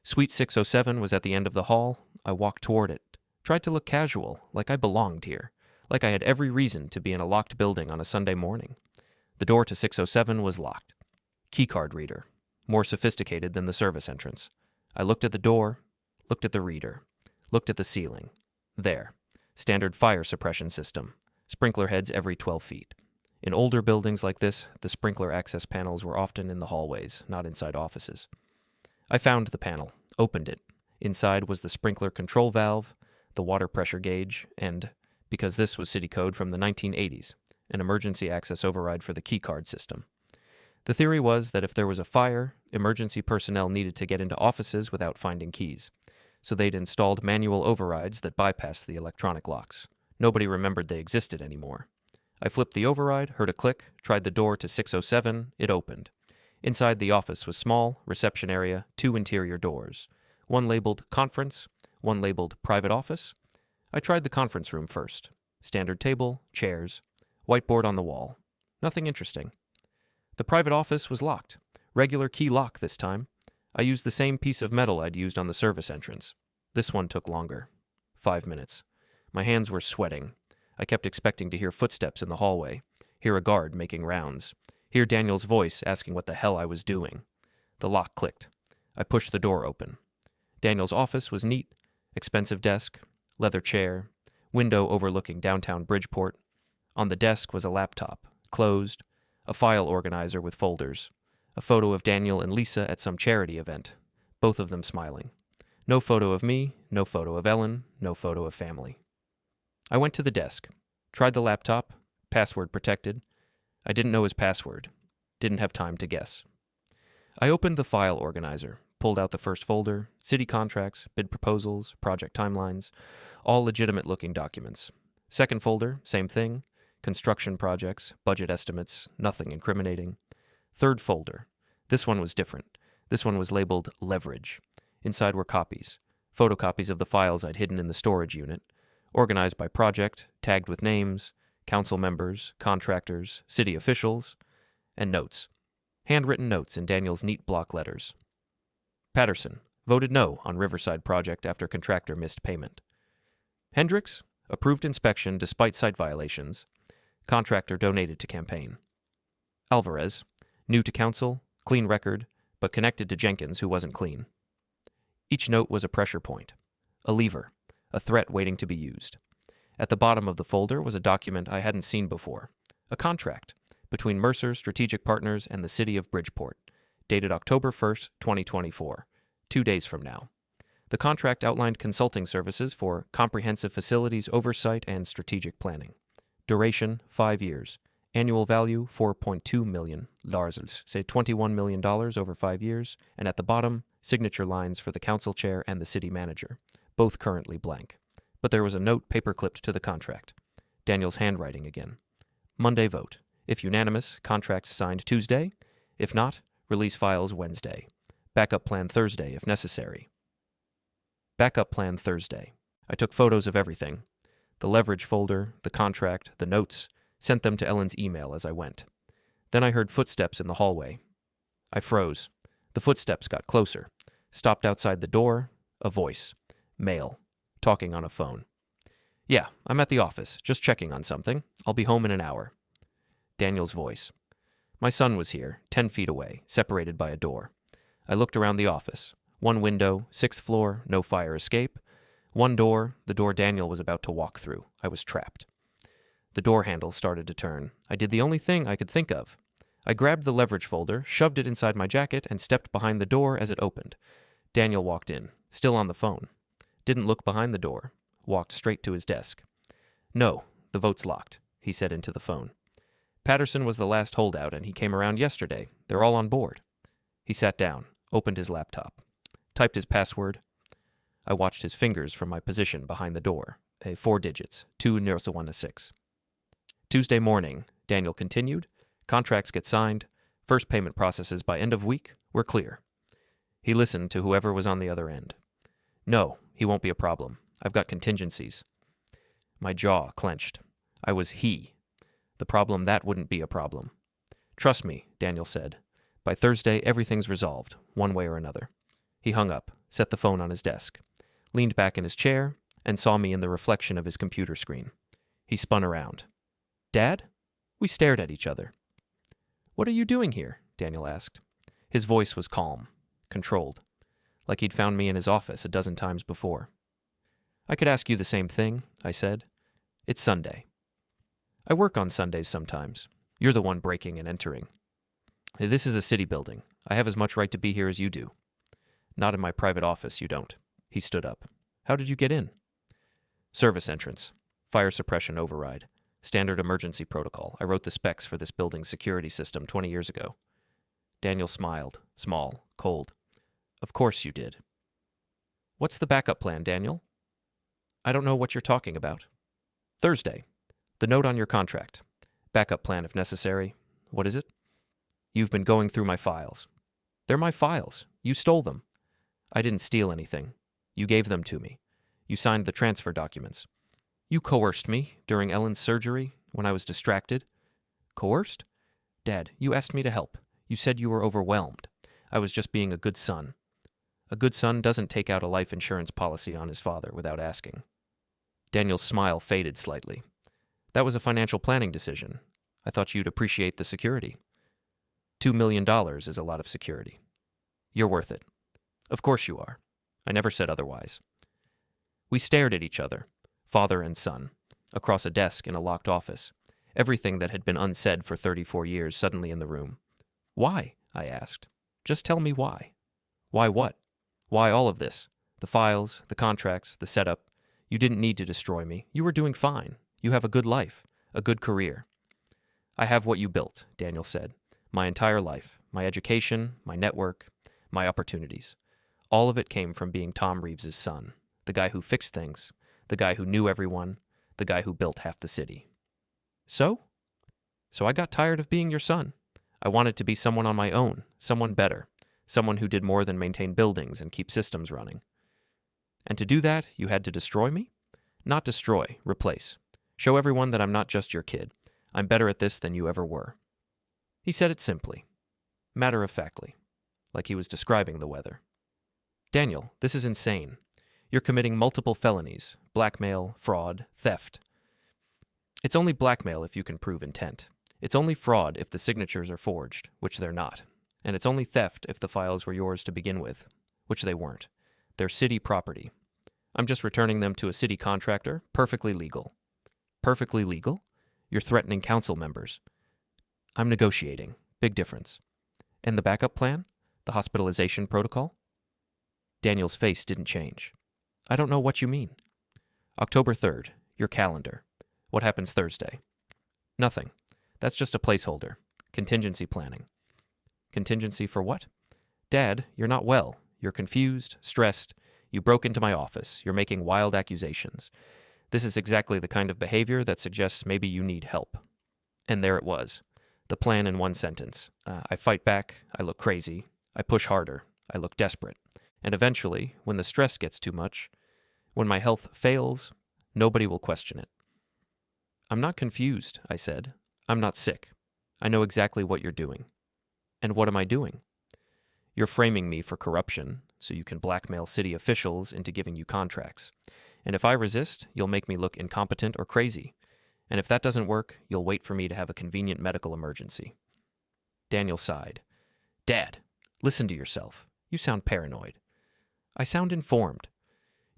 Suite 607 was at the end of the hall. I walked toward it, tried to look casual, like I belonged here, like I had every reason to be in a locked building on a Sunday morning. The door to 607 was locked. Keycard reader, more sophisticated than the service entrance. I looked at the door, looked at the reader, looked at the ceiling. There, standard fire suppression system, sprinkler heads every 12 feet. In older buildings like this, the sprinkler access panels were often in the hallways, not inside offices. I found the panel, opened it. Inside was the sprinkler control valve, the water pressure gauge, and, because this was city code from the 1980s, an emergency access override for the keycard system. The theory was that if there was a fire, emergency personnel needed to get into offices without finding keys, so they'd installed manual overrides that bypassed the electronic locks. Nobody remembered they existed anymore. I flipped the override, heard a click, tried the door to 607, it opened. Inside the office was small, reception area, 2 interior doors. One labeled conference, one labeled private office. I tried the conference room first. Standard table, chairs, whiteboard on the wall. Nothing interesting. The private office was locked. Regular key lock this time. I used the same piece of metal I'd used on the service entrance. This one took longer. 5 minutes. My hands were sweating. I kept expecting to hear footsteps in the hallway, hear a guard making rounds, hear Daniel's voice asking what the hell I was doing. The lock clicked. I pushed the door open. Daniel's office was neat. Expensive desk, leather chair, window overlooking downtown Bridgeport. On the desk was a laptop, closed, a file organizer with folders, a photo of Daniel and Lisa at some charity event, both of them smiling. No photo of me, no photo of Ellen, no photo of family. I went to the desk, tried the laptop, password protected. I didn't know his password, didn't have time to guess. I opened the file organizer, pulled out the first folder, city contracts, bid proposals, project timelines, all legitimate-looking documents. Second folder, same thing, construction projects, budget estimates, nothing incriminating. Third folder, this one was different. This one was labeled leverage. Inside were copies, photocopies of the files I'd hidden in the storage unit, organized by project, tagged with names, council members, contractors, city officials, and notes. Handwritten notes in Daniel's neat block letters. Patterson, voted no on Riverside project after contractor missed payment. Hendricks, approved inspection despite site violations. Contractor donated to campaign. Alvarez, New to council, clean record, but connected to Jenkins, who wasn't clean. Each note was a pressure point, a lever, a threat waiting to be used. At the bottom of the folder was a document I hadn't seen before, a contract between Mercer Strategic Partners and the city of Bridgeport, dated October 1st, 2024, 2 days from now. The contract outlined consulting services for comprehensive facilities oversight and strategic planning. Duration, 5 years. Annual value, $4.2 million, say $21 million over 5 years, and at the bottom, signature lines for the council chair and the city manager, both currently blank. But there was a note paper-clipped to the contract. Daniel's handwriting again. Monday vote. If unanimous, contracts signed Tuesday. If not, release files Wednesday. Backup plan Thursday if necessary. Backup plan Thursday. I took photos of everything. The leverage folder, the contract, the notes, sent them to Ellen's email as I went. Then I heard footsteps in the hallway. I froze. The footsteps got closer. Stopped outside the door. A voice. Male. Talking on a phone. Yeah, I'm at the office, just checking on something. I'll be home in an hour. Daniel's voice. My son was here, 10 feet away, separated by a door. I looked around the office. One window, 6th floor, no fire escape. One door, the door Daniel was about to walk through. I was trapped. The door handle started to turn. I did the only thing I could think of. I grabbed the leverage folder, shoved it inside my jacket, and stepped behind the door as it opened. Daniel walked in, still on the phone. Didn't look behind the door. Walked straight to his desk. No, the vote's locked, he said into the phone. Patterson was the last holdout, and he came around yesterday. They're all on board. He sat down, opened his laptop, typed his password. I watched his fingers from my position behind the door. 4 digits, 20116. Tuesday morning, Daniel continued. Contracts get signed. First payment processes by end of week. We're clear. He listened to whoever was on the other end. No, he won't be a problem. I've got contingencies. My jaw clenched. I was he. The problem that wouldn't be a problem. Trust me, Daniel said. By Thursday, everything's resolved, one way or another. He hung up, set the phone on his desk, leaned back in his chair, and saw me in the reflection of his computer screen. He spun around. Dad? We stared at each other. What are you doing here? Daniel asked. His voice was calm, controlled, like he'd found me in his office a dozen times before. I could ask you the same thing, I said. It's Sunday. I work on Sundays sometimes. You're the one breaking and entering. This is a city building. I have as much right to be here as you do. Not in my private office, you don't. He stood up. How did you get in? Service entrance. Fire suppression override. Standard emergency protocol. I wrote the specs for this building's security system 20 years ago. Daniel smiled. Small. Cold. Of course you did. What's the backup plan, Daniel? I don't know what you're talking about. Thursday. The note on your contract. Backup plan if necessary. What is it? You've been going through my files. They're my files. You stole them. I didn't steal anything. You gave them to me. You signed the transfer documents. You coerced me during Ellen's surgery when I was distracted. Coerced? Dad, you asked me to help. You said you were overwhelmed. I was just being a good son. A good son doesn't take out a life insurance policy on his father without asking. Daniel's smile faded slightly. That was a financial planning decision. I thought you'd appreciate the security. $2 million is a lot of security. You're worth it. Of course you are. I never said otherwise. We stared at each other, father and son, across a desk in a locked office. Everything that had been unsaid for 34 years suddenly in the room. Why? I asked. Just tell me why. Why what? Why all of this? The files, the contracts, the setup. You didn't need to destroy me. You were doing fine. You have a good life, a good career. I have what you built, Daniel said. My entire life, my education, my network, my opportunities. All of it came from being Tom Reeves's son, the guy who fixed things, the guy who knew everyone, the guy who built half the city. So I got tired of being your son. I wanted to be someone on my own, someone better, someone who did more than maintain buildings and keep systems running. And to do that, you had to destroy me? Not destroy, replace. Show everyone that I'm not just your kid. I'm better at this than you ever were. He said it simply, matter-of-factly, like he was describing the weather. Daniel, this is insane. You're committing multiple felonies, blackmail, fraud, theft. It's only blackmail if you can prove intent. It's only fraud if the signatures are forged, which they're not. And it's only theft if the files were yours to begin with, which they weren't. They're city property. I'm just returning them to a city contractor, perfectly legal. Perfectly legal? You're threatening council members. I'm negotiating. Big difference. And the backup plan? The hospitalization protocol? Daniel's face didn't change. I don't know what you mean. October 3rd, your calendar. What happens Thursday? Nothing. That's just a placeholder. Contingency planning. Contingency for what? Dad, you're not well. You're confused, stressed. You broke into my office. You're making wild accusations. This is exactly the kind of behavior that suggests maybe you need help. And there it was. The plan in one sentence. I fight back. I look crazy. I push harder. I look desperate. And eventually, when the stress gets too much, when my health fails, nobody will question it. I'm not confused, I said. I'm not sick. I know exactly what you're doing. And what am I doing? You're framing me for corruption, so you can blackmail city officials into giving you contracts. And if I resist, you'll make me look incompetent or crazy. And if that doesn't work, you'll wait for me to have a convenient medical emergency. Daniel sighed. Dad, listen to yourself. You sound paranoid. I sound informed.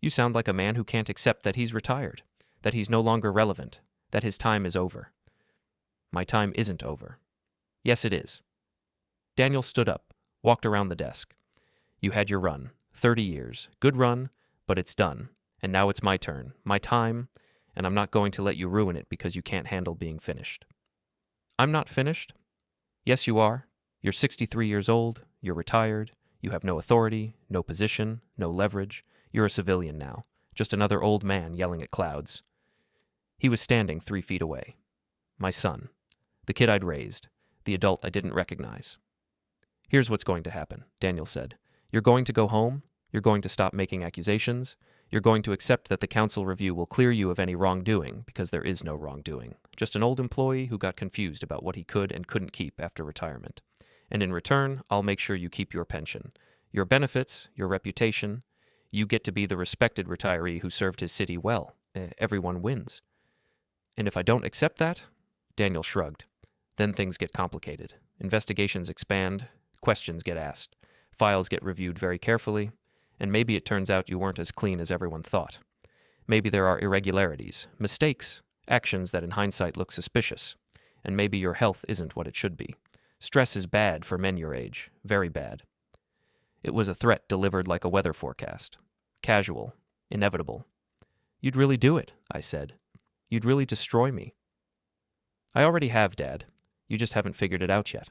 You sound like a man who can't accept that he's retired, that he's no longer relevant, that his time is over. My time isn't over. Yes, it is. Daniel stood up, walked around the desk. You had your run, 30 years. Good run, but it's done. And now it's my turn, my time, and I'm not going to let you ruin it because you can't handle being finished. I'm not finished? Yes, you are. You're 63 years old, you're retired, you have no authority, no position, no leverage. You're a civilian now, just another old man yelling at clouds. He was standing 3 feet away. My son, the kid I'd raised, the adult I didn't recognize. Here's what's going to happen, Daniel said. You're going to go home, you're going to stop making accusations, you're going to accept that the council review will clear you of any wrongdoing, because there is no wrongdoing. Just an old employee who got confused about what he could and couldn't keep after retirement. And in return, I'll make sure you keep your pension, your benefits, your reputation. You get to be the respected retiree who served his city well. Everyone wins. And if I don't accept that, Daniel shrugged. Then things get complicated. Investigations expand, questions get asked, files get reviewed very carefully, and maybe it turns out you weren't as clean as everyone thought. Maybe there are irregularities, mistakes, actions that in hindsight look suspicious, and maybe your health isn't what it should be. Stress is bad for men your age, very bad. It was a threat delivered like a weather forecast. Casual, inevitable. You'd really do it, I said. You'd really destroy me. I already have, Dad. You just haven't figured it out yet.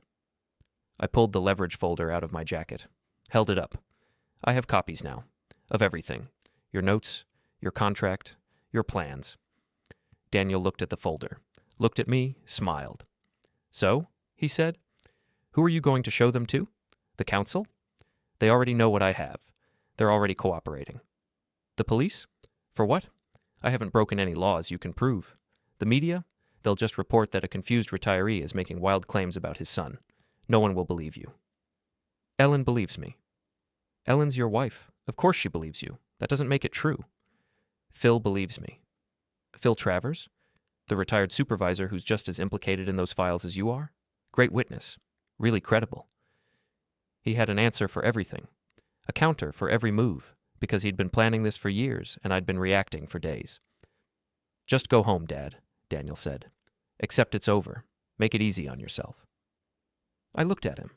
I pulled the leverage folder out of my jacket, held it up. I have copies now, of everything. Your notes, your contract, your plans. Daniel looked at the folder, looked at me, smiled. So, he said, who are you going to show them to? The council? They already know what I have. They're already cooperating. The police? For what? I haven't broken any laws you can prove. The media? They'll just report that a confused retiree is making wild claims about his son. No one will believe you. Ellen believes me. Ellen's your wife. Of course she believes you. That doesn't make it true. Phil believes me. Phil Travers? The retired supervisor who's just as implicated in those files as you are? Great witness. Really credible. He had an answer for everything. A counter for every move, because he'd been planning this for years and I'd been reacting for days. Just go home, Dad, Daniel said. Accept it's over. Make it easy on yourself. I looked at him.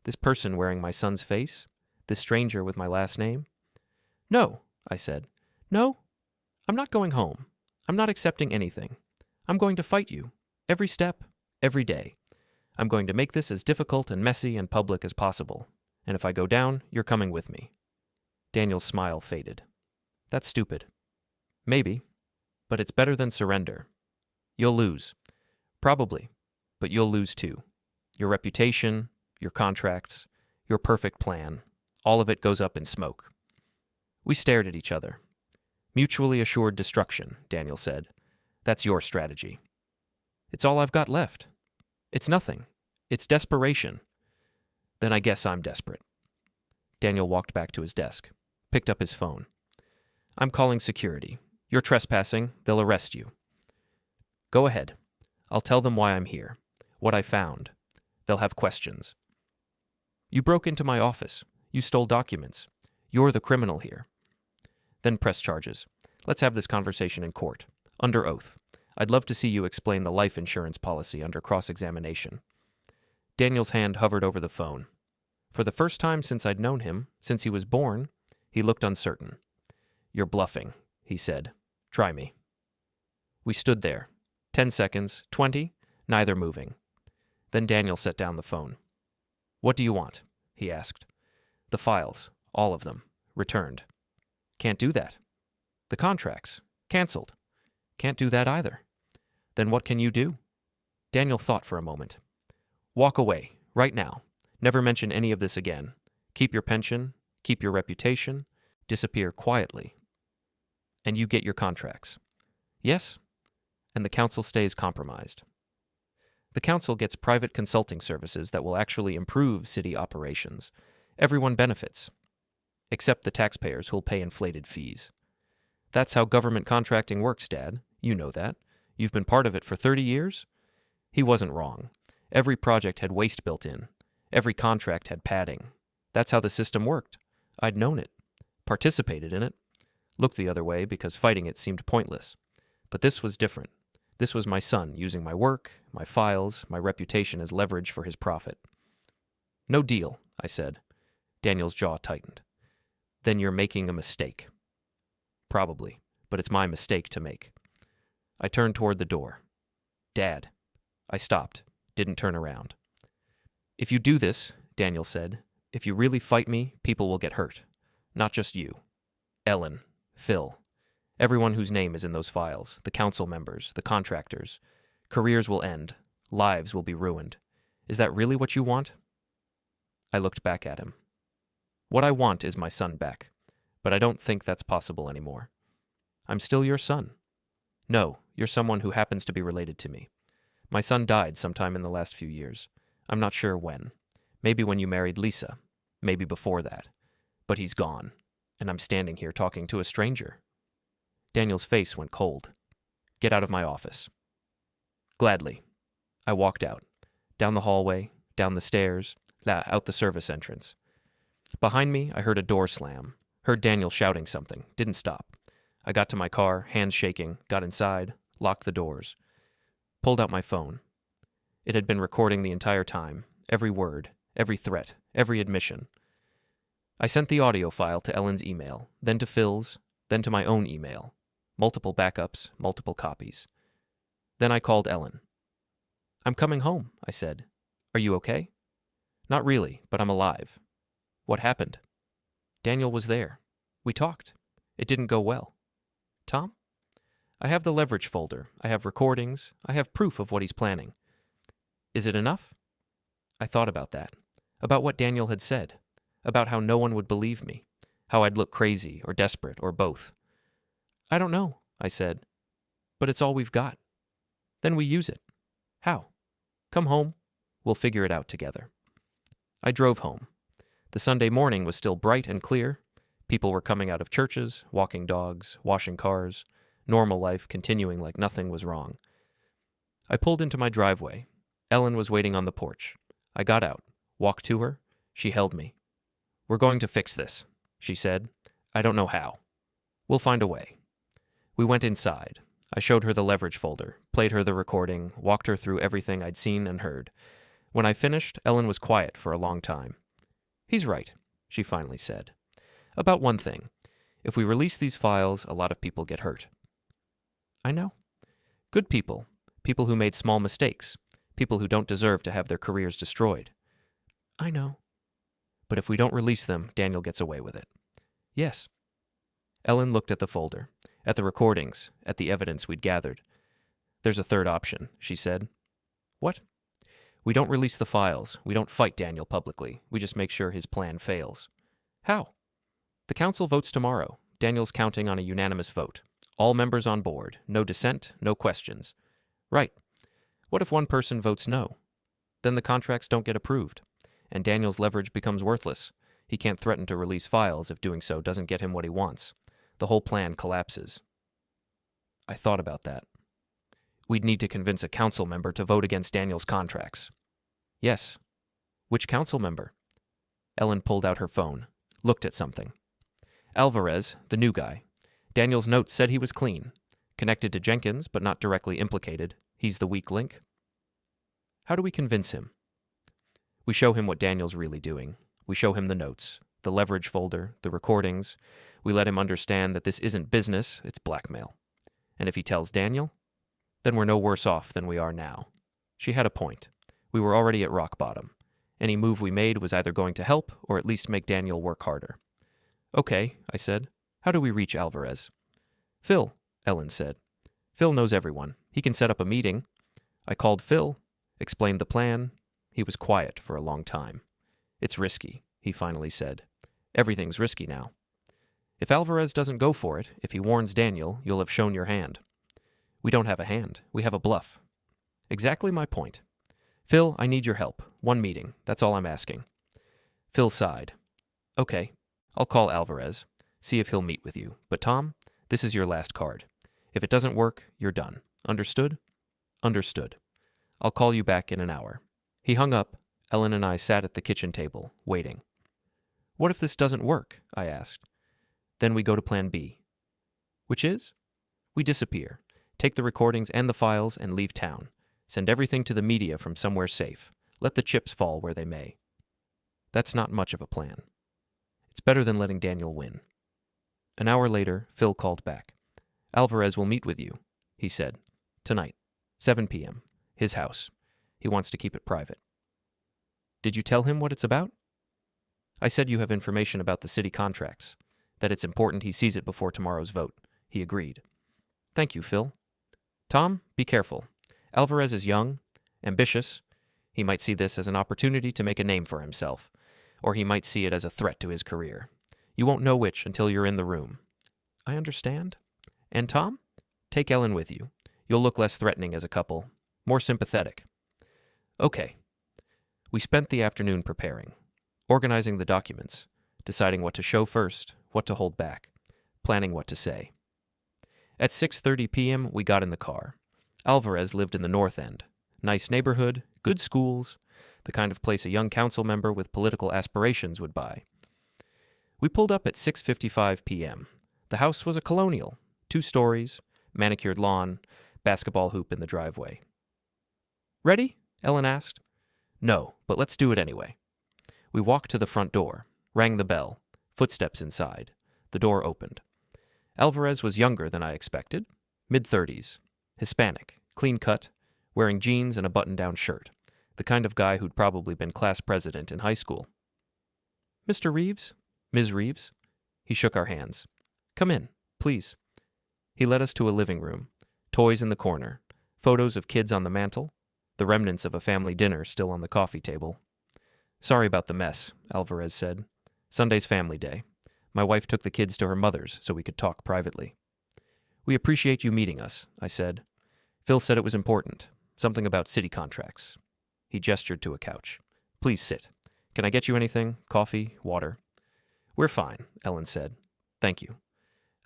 This person wearing my son's face? This stranger with my last name? No, I said. No, I'm not going home. I'm not accepting anything. I'm going to fight you. Every step, every day. I'm going to make this as difficult and messy and public as possible. And if I go down, you're coming with me. Daniel's smile faded. That's stupid. Maybe. But it's better than surrender. You'll lose. Probably. But you'll lose too. Your reputation, your contracts, your perfect plan. All of it goes up in smoke. We stared at each other. Mutually assured destruction, Daniel said. That's your strategy. It's all I've got left. It's nothing. It's desperation. Then I guess I'm desperate. Daniel walked back to his desk, picked up his phone. I'm calling security. You're trespassing. They'll arrest you. Go ahead. I'll tell them why I'm here. What I found. They'll have questions. You broke into my office. You stole documents. You're the criminal here. Then press charges. Let's have this conversation in court, under oath. I'd love to see you explain the life insurance policy under cross-examination. Daniel's hand hovered over the phone. For the first time since I'd known him, since he was born, he looked uncertain. You're bluffing, he said. Try me. We stood there. 10 seconds, 20, neither moving. Then Daniel set down the phone. What do you want? He asked. The files, all of them, returned. Can't do that. The contracts, canceled. Can't do that either. Then what can you do? Daniel thought for a moment. Walk away, right now. Never mention any of this again. Keep your pension, keep your reputation, disappear quietly. And you get your contracts. Yes? And the council stays compromised. The council gets private consulting services that will actually improve city operations. Everyone benefits. Except the taxpayers who'll pay inflated fees. That's how government contracting works, Dad. You know that. You've been part of it for 30 years? He wasn't wrong. Every project had waste built in. Every contract had padding. That's how the system worked. I'd known it. Participated in it. Looked the other way because fighting it seemed pointless. But this was different. This was my son using my work, my files, my reputation as leverage for his profit. No deal, I said. Daniel's jaw tightened. Then you're making a mistake. Probably, but it's my mistake to make. I turned toward the door. Dad. I stopped, didn't turn around. If you do this, Daniel said, if you really fight me, people will get hurt. Not just you. Ellen, Phil, everyone whose name is in those files, the council members, the contractors. Careers will end. Lives will be ruined. Is that really what you want? I looked back at him. What I want is my son back, but I don't think that's possible anymore. I'm still your son. No, you're someone who happens to be related to me. My son died sometime in the last few years. I'm not sure when. Maybe when you married Lisa. Maybe before that. But he's gone, and I'm standing here talking to a stranger. Daniel's face went cold. Get out of my office. Gladly. I walked out. Down the hallway, down the stairs, out the service entrance. Behind me, I heard a door slam. Heard Daniel shouting something. Didn't stop. I got to my car, hands shaking, got inside, locked the doors. Pulled out my phone. It had been recording the entire time, every word, every threat, every admission. I sent the audio file to Ellen's email, then to Phil's, then to my own email. Multiple backups, multiple copies. Then I called Ellen. I'm coming home, I said. Are you okay? Not really, but I'm alive. What happened? Daniel was there. We talked. It didn't go well. Tom? I have the leverage folder. I have recordings. I have proof of what he's planning. Is it enough? I thought about that. About what Daniel had said. About how no one would believe me. How I'd look crazy or desperate or both. I don't know, I said. But it's all we've got. Then we use it. How? Come home. We'll figure it out together. I drove home. The Sunday morning was still bright and clear. People were coming out of churches, walking dogs, washing cars. Normal life continuing like nothing was wrong. I pulled into my driveway. Ellen was waiting on the porch. I got out, walked to her. She held me. We're going to fix this, she said. I don't know how. We'll find a way. We went inside. I showed her the leverage folder, played her the recording, walked her through everything I'd seen and heard. When I finished, Ellen was quiet for a long time. He's right, she finally said. About one thing. If we release these files, a lot of people get hurt. I know. Good people. People who made small mistakes. People who don't deserve to have their careers destroyed. I know. But if we don't release them, Daniel gets away with it. Yes. Ellen looked at the folder, at the recordings, at the evidence we'd gathered. There's a third option, she said. What? We don't release the files. We don't fight Daniel publicly. We just make sure his plan fails. How? The council votes tomorrow. Daniel's counting on a unanimous vote. All members on board. No dissent, no questions. Right. What if one person votes no? Then the contracts don't get approved, and Daniel's leverage becomes worthless. He can't threaten to release files if doing so doesn't get him what he wants. The whole plan collapses. I thought about that. We'd need to convince a council member to vote against Daniel's contracts. Yes. Which council member? Ellen pulled out her phone, looked at something. Alvarez, the new guy. Daniel's notes said he was clean. Connected to Jenkins, but not directly implicated. He's the weak link. How do we convince him? We show him what Daniel's really doing. We show him the notes, the leverage folder, the recordings. We let him understand that this isn't business, it's blackmail. And if he tells Daniel, then we're no worse off than we are now. She had a point. We were already at rock bottom. Any move we made was either going to help or at least make Daniel work harder. Okay, I said. How do we reach Alvarez? Phil, Ellen said. Phil knows everyone. He can set up a meeting. I called Phil, explained the plan. He was quiet for a long time. It's risky, he finally said. Everything's risky now. If Alvarez doesn't go for it, if he warns Daniel, you'll have shown your hand. We don't have a hand. We have a bluff. Exactly my point. Phil, I need your help. One meeting. That's all I'm asking. Phil sighed. Okay, I'll call Alvarez. See if he'll meet with you. But Tom, this is your last card. If it doesn't work, you're done. Understood? Understood. I'll call you back in an hour. He hung up. Ellen and I sat at the kitchen table, waiting. What if this doesn't work? I asked. Then we go to plan B. Which is? We disappear. Take the recordings and the files and leave town. Send everything to the media from somewhere safe. Let the chips fall where they may. That's not much of a plan. It's better than letting Daniel win. An hour later, Phil called back. Alvarez will meet with you, he said. Tonight, 7 p.m., his house. He wants to keep it private. Did you tell him what it's about? I said you have information about the city contracts, that it's important he sees it before tomorrow's vote. He agreed. Thank you, Phil. Tom, be careful. Alvarez is young, ambitious. He might see this as an opportunity to make a name for himself, or he might see it as a threat to his career. You won't know which until you're in the room. I understand. And Tom, take Ellen with you. You'll look less threatening as a couple, more sympathetic. Okay. We spent the afternoon preparing, organizing the documents, deciding what to show first, what to hold back, planning what to say. At 6:30 p.m., we got in the car. Alvarez lived in the North End. Nice neighborhood, good schools, the kind of place a young council member with political aspirations would buy. We pulled up at 6:55 p.m. The house was a colonial, 2 stories, manicured lawn, basketball hoop in the driveway. Ready? Ellen asked. No, but let's do it anyway. We walked to the front door, rang the bell, footsteps inside. The door opened. Alvarez was younger than I expected, mid-30s, Hispanic, clean-cut, wearing jeans and a button-down shirt, the kind of guy who'd probably been class president in high school. Mr. Reeves? Ms. Reeves? He shook our hands. Come in, please. He led us to a living room, toys in the corner, photos of kids on the mantel, the remnants of a family dinner still on the coffee table. Sorry about the mess, Alvarez said. Sunday's family day. My wife took the kids to her mother's so we could talk privately. We appreciate you meeting us, I said. Phil said it was important, something about city contracts. He gestured to a couch. Please sit. Can I get you anything? Coffee? Water? We're fine, Ellen said. Thank you.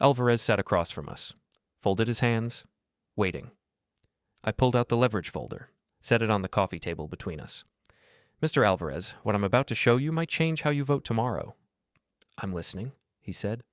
Alvarez sat across from us, folded his hands, waiting. I pulled out the leverage folder, set it on the coffee table between us. Mr. Alvarez, what I'm about to show you might change how you vote tomorrow. I'm listening, he said.